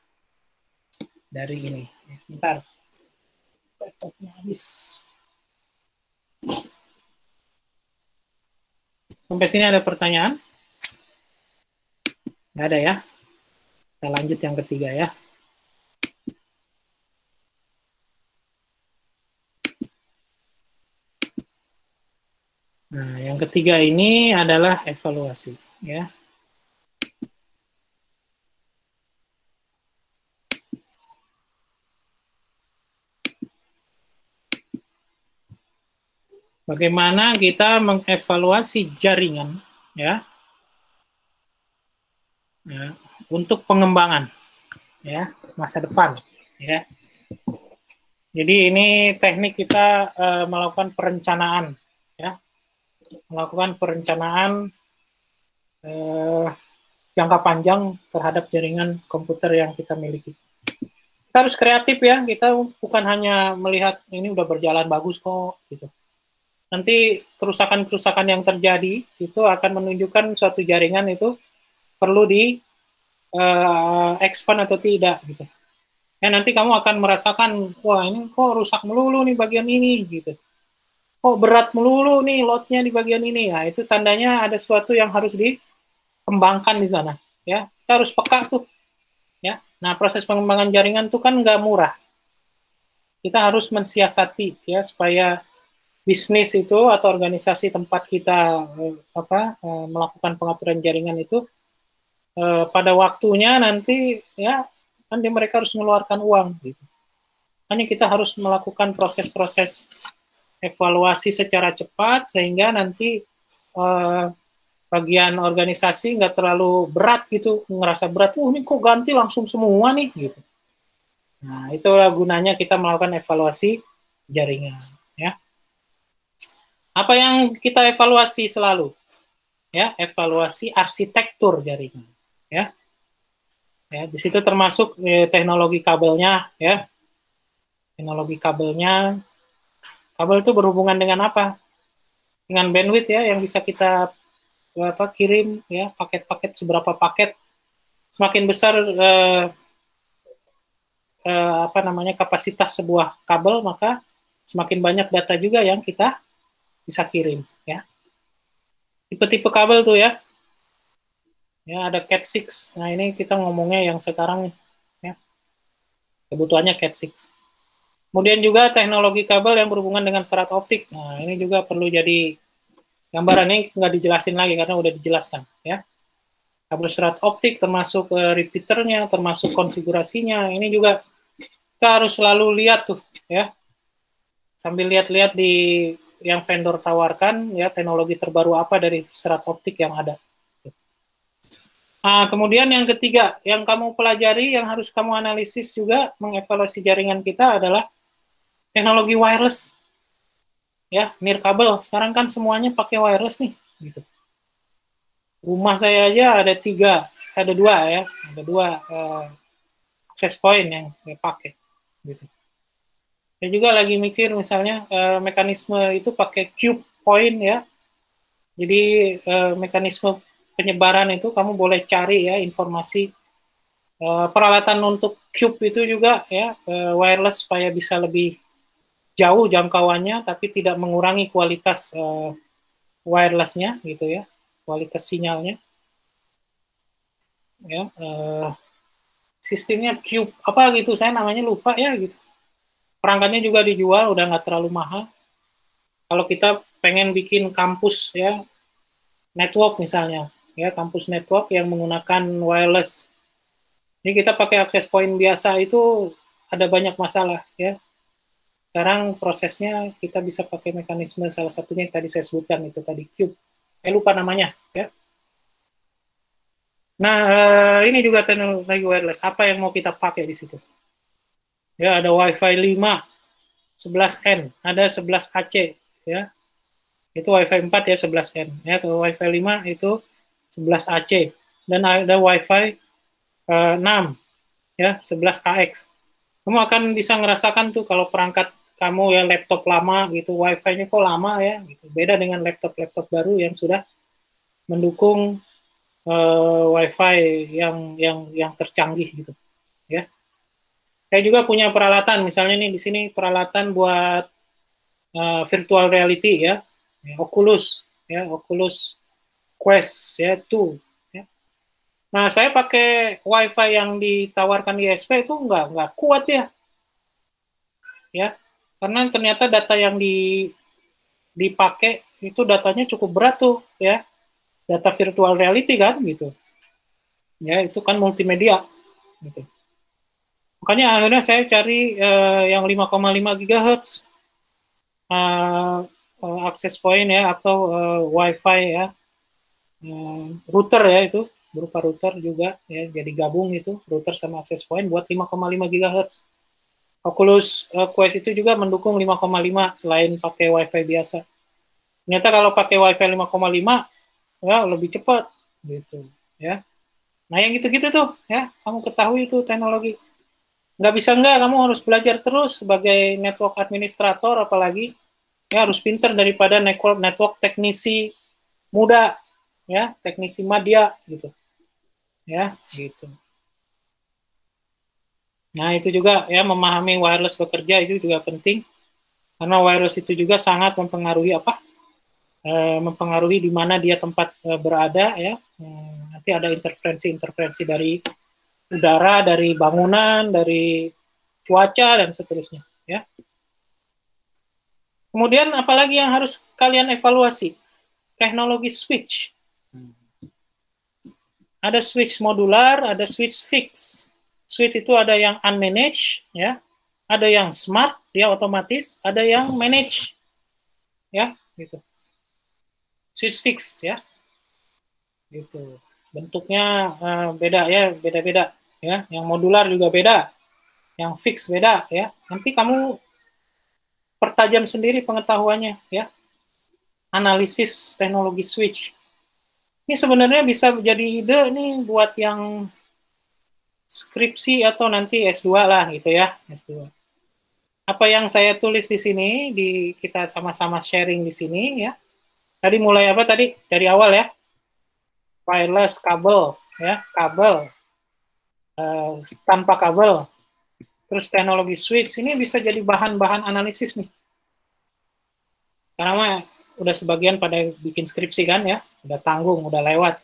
Dari ini. Sebentar. Laptopnya habis. Sampai sini ada pertanyaan? Nggak ada ya? Kita lanjut yang ketiga ya. Nah, yang ketiga ini adalah evaluasi. Ya. Bagaimana kita mengevaluasi jaringan ya, ya untuk pengembangan ya masa depan ya. Jadi ini teknik kita melakukan perencanaan ya, melakukan perencanaan jangka panjang terhadap jaringan komputer yang kita miliki. Kita harus kreatif ya, kita bukan hanya melihat ini udah berjalan bagus kok gitu. Nanti kerusakan-kerusakan yang terjadi itu akan menunjukkan suatu jaringan itu perlu di expand atau tidak gitu. Ya nanti kamu akan merasakan wah ini kok rusak melulu nih bagian ini gitu. Kok berat melulu nih loadnya di bagian ini. Nah, itu tandanya ada sesuatu yang harus dikembangkan di sana ya. Kita harus peka tuh. Ya. Nah, proses pengembangan jaringan itu kan nggak murah. Kita harus mensiasati ya supaya bisnis itu atau organisasi tempat kita melakukan pengaturan jaringan itu pada waktunya nanti ya kan mereka harus mengeluarkan uang gitu. Hanya kita harus melakukan proses-proses evaluasi secara cepat sehingga nanti bagian organisasi nggak terlalu berat gitu, ngerasa berat, ini kok ganti langsung semua nih gitu. Nah, itulah gunanya kita melakukan evaluasi jaringan ya. Apa yang kita evaluasi selalu? Ya, evaluasi arsitektur jaringan. Ya, ya di situ termasuk teknologi kabelnya. Ya, teknologi kabelnya. Kabel itu berhubungan dengan apa? Dengan bandwidth ya, yang bisa kita kirim ya, paket-paket seberapa paket. Semakin besar kapasitas sebuah kabel, maka semakin banyak data juga yang kita bisa kirim ya. Tipe-tipe kabel tuh ya. Ya ada Cat6. Nah, ini kita ngomongnya yang sekarang ya. Kebutuhannya Cat6. Kemudian juga teknologi kabel yang berhubungan dengan serat optik. Nah, ini juga perlu jadi gambaran, ini nggak dijelasin lagi karena udah dijelaskan ya. kabel serat optik, termasuk repeaternya, termasuk konfigurasinya. Ini juga kita harus selalu lihat tuh, ya. Sambil lihat-lihat di yang vendor tawarkan, ya, teknologi terbaru apa dari serat optik yang ada. Nah, kemudian yang ketiga, yang kamu pelajari, yang harus kamu analisis juga, mengevaluasi jaringan kita adalah teknologi wireless. Ya, nirkabel. Sekarang kan semuanya pakai wireless nih, gitu. Rumah saya aja ada dua ya, ada dua access point yang saya pakai, gitu. Saya juga lagi mikir misalnya mekanisme itu pakai cube point ya, jadi mekanisme penyebaran itu kamu boleh cari ya informasi peralatan untuk cube itu juga ya wireless supaya bisa lebih jauh jangkauannya, tapi tidak mengurangi kualitas wirelessnya gitu ya, kualitas sinyalnya. Ya, sistemnya cube apa gitu, saya namanya lupa ya gitu. Perangkatnya juga dijual, udah nggak terlalu mahal. Kalau kita pengen bikin kampus ya, network misalnya, ya kampus network yang menggunakan wireless. Ini kita pakai access point biasa itu ada banyak masalah ya. Sekarang prosesnya kita bisa pakai mekanisme salah satunya yang tadi saya sebutkan itu tadi cube. Saya lupa namanya ya. Nah, ini juga teknologi wireless. Apa yang mau kita pakai di situ? Ya, ada Wi-Fi 5, 11N, ada 11AC, ya. Itu Wi-Fi 4 ya, 11N. Ya, kalau Wi-Fi 5 itu 11AC. Dan ada Wi-Fi 6, ya, 11KX. Kamu akan bisa ngerasakan tuh kalau perangkat kamu ya laptop lama gitu, Wi-Fi-nya kok lama ya, gitu. Beda dengan laptop-laptop baru yang sudah mendukung Wi-Fi yang tercanggih gitu, ya. Saya juga punya peralatan, misalnya nih di sini peralatan buat virtual reality ya, Oculus Quest ya 2. Ya. Nah saya pakai Wi-Fi yang ditawarkan ISP itu nggak kuat ya, karena ternyata data yang dipakai itu datanya cukup berat tuh ya. Data virtual reality kan gitu ya, itu kan multimedia gitu. Makanya akhirnya saya cari yang 5,5 GHz access point ya, atau Wi-Fi ya, router ya, itu berupa router juga ya, jadi gabung itu router sama access point buat 5,5 GHz. Oculus Quest itu juga mendukung 5,5 selain pakai Wi-Fi biasa. Ternyata kalau pakai Wi-Fi 5,5 ya lebih cepat gitu ya. Nah yang gitu-gitu tuh ya, kamu ketahui itu teknologi. Nggak bisa nggak, kamu harus belajar terus sebagai network administrator, apalagi ya harus pinter daripada network teknisi muda ya, teknisi madya gitu ya, gitu. Nah itu juga ya, memahami wireless bekerja itu juga penting, karena wireless itu juga sangat mempengaruhi mempengaruhi di mana dia tempat berada ya. Nanti ada interferensi dari udara, dari bangunan, dari cuaca dan seterusnya ya. Kemudian apalagi yang harus kalian evaluasi? Teknologi switch. Ada switch modular, ada switch fix. Switch itu ada yang unmanaged ya, ada yang smart, dia otomatis, ada yang managed ya, gitu. Switch fix ya, gitu. Bentuknya beda ya, beda-beda ya. Yang modular juga beda, yang fix beda ya. Nanti kamu pertajam sendiri pengetahuannya ya. Analisis teknologi switch. Ini sebenarnya bisa jadi ide nih buat yang skripsi atau nanti S2 lah gitu ya, S2. Apa yang saya tulis di sini, kita sama-sama sharing di sini ya. Tadi mulai apa tadi? Dari awal ya. Wireless kabel ya, kabel tanpa kabel. Terus teknologi switch ini bisa jadi bahan-bahan analisis nih. Karena udah sebagian pada bikin skripsi kan ya, udah tanggung, udah lewat.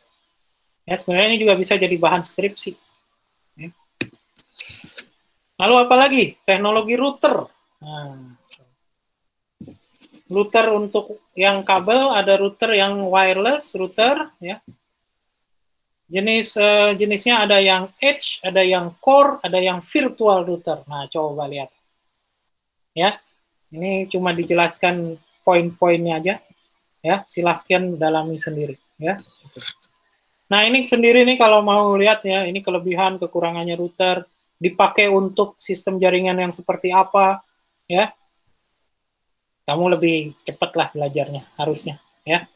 Ya sebenarnya ini juga bisa jadi bahan skripsi. Ya. Lalu apa lagi? Teknologi router. Nah, router untuk yang kabel, ada router yang wireless router ya. Jenisnya ada yang edge, ada yang core, ada yang virtual router. Nah, coba lihat. Ya, ini cuma dijelaskan poin-poinnya aja. Ya, silahkan dalami sendiri. Ya. Nah, ini sendiri nih kalau mau lihat ya, ini kelebihan kekurangannya router, dipakai untuk sistem jaringan yang seperti apa, ya. Kamu lebih cepat lah belajarnya, harusnya. Ya.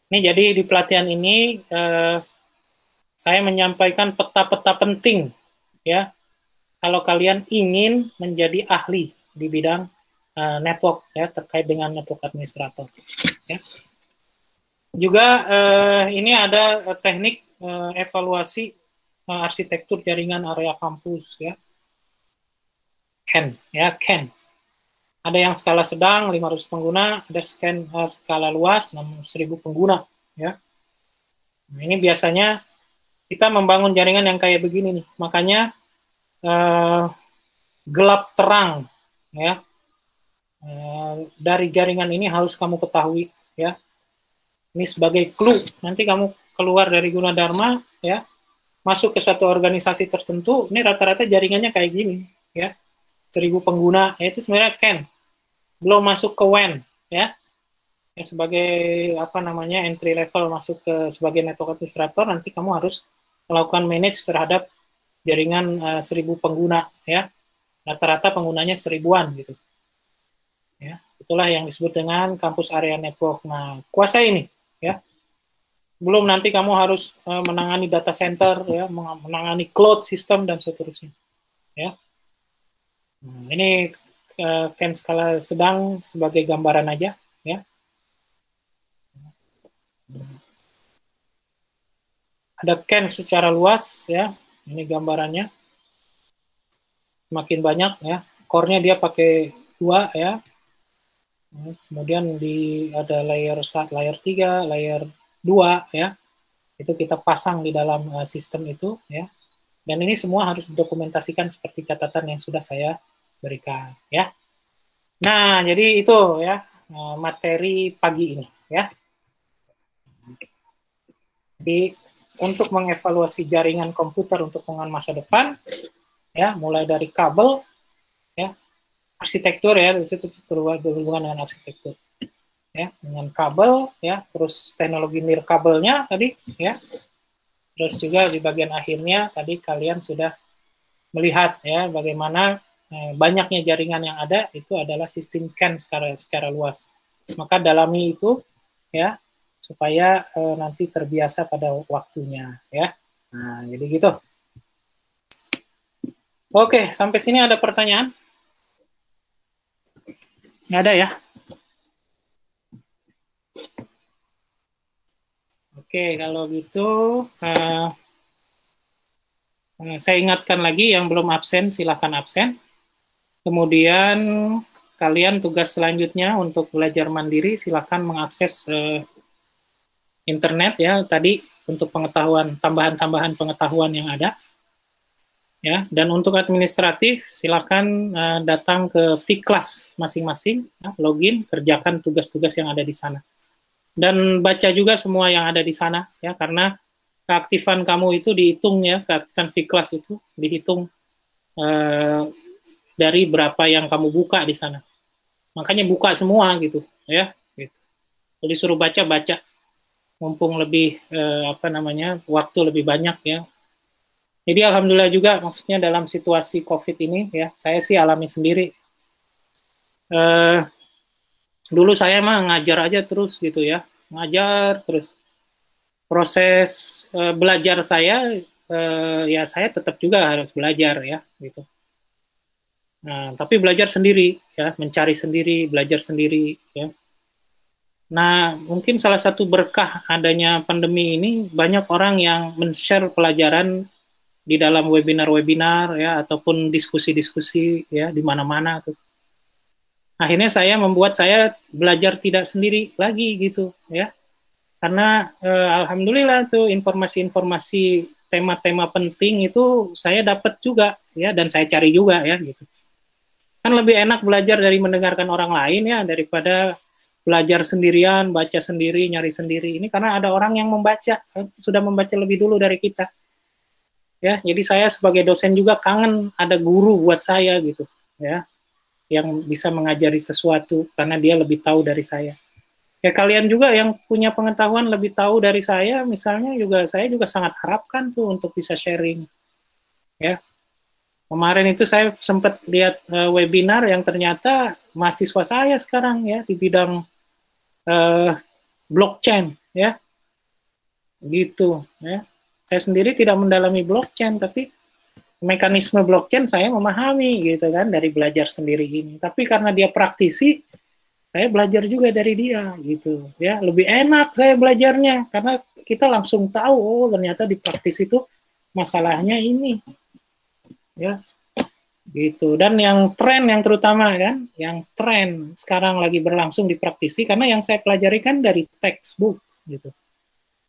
Ini jadi di pelatihan ini, saya menyampaikan peta-peta penting, ya. Kalau kalian ingin menjadi ahli di bidang network, ya, terkait dengan network administrator. Ya. Juga ini ada teknik evaluasi arsitektur jaringan area kampus, ya. CAN, ya, CAN. Ada yang skala sedang 500 pengguna, ada skala luas 1000 pengguna, ya. Nah, ini biasanya kita membangun jaringan yang kayak begini nih. Makanya gelap terang, ya. Dari jaringan ini harus kamu ketahui, ya. Ini sebagai clue, nanti kamu keluar dari Gunadarma, ya, masuk ke satu organisasi tertentu, ini rata-rata jaringannya kayak gini, ya, 1000 pengguna, ya, itu sebenarnya CAN, belum masuk ke WAN, ya, sebagai apa namanya entry level masuk ke sebagai network administrator, nanti kamu harus melakukan manage terhadap jaringan 1000 pengguna, ya, rata-rata penggunanya 1000-an gitu, ya, itulah yang disebut dengan kampus area network. Nah, kuasai ini, ya. Belum nanti kamu harus menangani data center, ya, menangani cloud system dan seterusnya, ya. Nah, ini CAN skala sedang sebagai gambaran aja, ya. Ada CAN secara luas, ya. Ini gambarannya. Makin banyak, ya. Core-nya dia pakai 2, ya. Kemudian ada layer 3, layer 2, ya. Itu kita pasang di dalam sistem itu, ya. Dan ini semua harus didokumentasikan seperti catatan yang sudah saya berikan, ya. Nah, jadi itu, ya, materi pagi ini, ya. Jadi untuk mengevaluasi jaringan komputer untuk penggunaan masa depan, ya, mulai dari kabel, ya, arsitektur, ya, itu berhubungan dengan arsitektur, ya, dengan kabel, ya, terus teknologi nirkabelnya tadi, ya, terus juga di bagian akhirnya tadi kalian sudah melihat, ya, bagaimana banyaknya jaringan yang ada itu adalah sistem CAN secara luas. Maka dalami itu, ya, supaya nanti terbiasa pada waktunya, ya. Nah, jadi gitu. Oke, sampai sini ada pertanyaan? Nggak ada, ya? Oke, kalau gitu saya ingatkan lagi yang belum absen, silahkan absen. Kemudian kalian tugas selanjutnya untuk belajar mandiri, silahkan mengakses internet, ya, tadi untuk pengetahuan, tambahan-tambahan pengetahuan yang ada, ya. Dan untuk administratif, silakan datang ke Vkelas masing-masing, ya, login, kerjakan tugas-tugas yang ada di sana. Dan baca juga semua yang ada di sana, ya, karena keaktifan kamu itu dihitung, ya, keaktifan Vkelas itu dihitung dari berapa yang kamu buka di sana. Makanya buka semua gitu, ya. Gitu. Jadi suruh baca, mumpung lebih waktu lebih banyak, ya. Jadi alhamdulillah juga, maksudnya dalam situasi COVID ini, ya, saya sih alami sendiri. Dulu saya mah ngajar aja terus gitu, ya, ngajar terus. Proses belajar saya, ya saya tetap juga harus belajar, ya, gitu. Nah, tapi belajar sendiri, ya, mencari sendiri, belajar sendiri, ya. Nah, mungkin salah satu berkah adanya pandemi ini, banyak orang yang men-share pelajaran di dalam webinar-webinar, ya, ataupun diskusi-diskusi, ya, di mana-mana tuh. Akhirnya saya membuat saya belajar tidak sendiri lagi gitu, ya. Karena alhamdulillah tuh informasi-informasi tema-tema penting itu saya dapat juga, ya, dan saya cari juga, ya, gitu. Kan lebih enak belajar dari mendengarkan orang lain, ya, daripada belajar sendirian, baca sendiri, nyari sendiri. Ini karena ada orang yang membaca, sudah membaca lebih dulu dari kita. Ya, jadi saya sebagai dosen juga kangen ada guru buat saya gitu, ya, yang bisa mengajari sesuatu karena dia lebih tahu dari saya. Ya kalian juga yang punya pengetahuan lebih tahu dari saya, misalnya saya juga sangat harapkan tuh untuk bisa sharing. Ya, kemarin itu saya sempat lihat webinar yang ternyata mahasiswa saya sekarang ya di bidang blockchain, ya, gitu. Ya, saya sendiri tidak mendalami blockchain, tapi mekanisme blockchain saya memahami gitu kan dari belajar sendiri ini. Tapi karena dia praktisi, saya belajar juga dari dia gitu ya, lebih enak saya belajarnya karena kita langsung tahu oh ternyata di praktis itu masalahnya ini ya gitu. Dan yang tren yang terutama kan yang tren sekarang lagi berlangsung di praktisi karena yang saya pelajari kan dari textbook gitu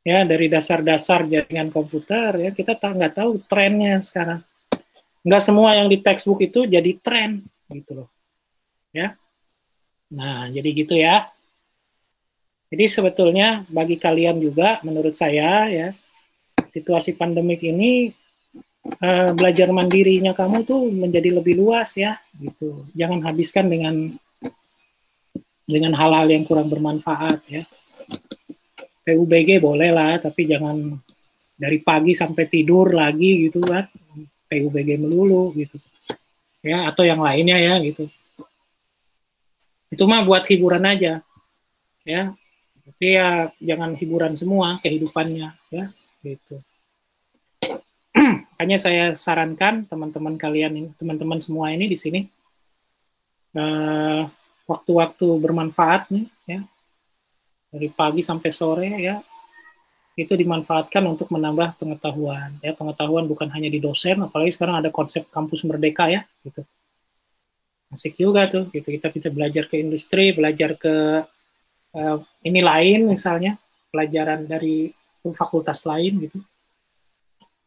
ya, dari dasar-dasar jaringan komputer ya, kita nggak tahu trennya sekarang, nggak semua yang di textbook itu jadi tren gitu loh ya. Nah, jadi gitu ya. Jadi sebetulnya bagi kalian juga, menurut saya ya, situasi pandemik ini belajar mandirinya kamu tuh menjadi lebih luas ya, gitu. Jangan habiskan dengan hal-hal yang kurang bermanfaat ya. PUBG boleh lah, tapi jangan dari pagi sampai tidur lagi gitu kan, PUBG melulu gitu. Ya, atau yang lainnya ya gitu. Itu mah buat hiburan aja ya, tapi ya jangan hiburan semua kehidupannya ya gitu. Makanya saya sarankan teman-teman kalian ini, teman-teman semua ini di sini waktu-waktu bermanfaat nih ya, dari pagi sampai sore ya, itu dimanfaatkan untuk menambah pengetahuan ya. Pengetahuan bukan hanya di dosen, apalagi sekarang ada konsep kampus merdeka ya gitu. Asik juga tuh gitu, kita bisa belajar ke industri, belajar ke ini lain misalnya, pelajaran dari fakultas lain gitu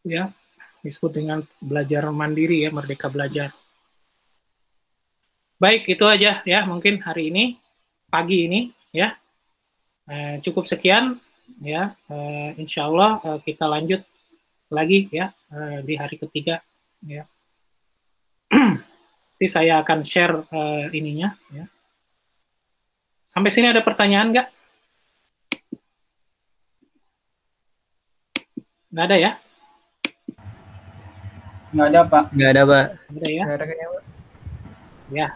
ya, disebut dengan belajar mandiri ya, merdeka belajar. Baik, itu aja ya mungkin hari ini, pagi ini ya, cukup sekian ya, insya Allah kita lanjut lagi ya di hari ketiga ya. Nanti saya akan share ininya ya. Sampai sini ada pertanyaan nggak? Nggak ada ya? Nggak ada, Pak. Nggak ada, Pak. Nggak ada ya? Nggak ada kayaknya, Pak. Ya,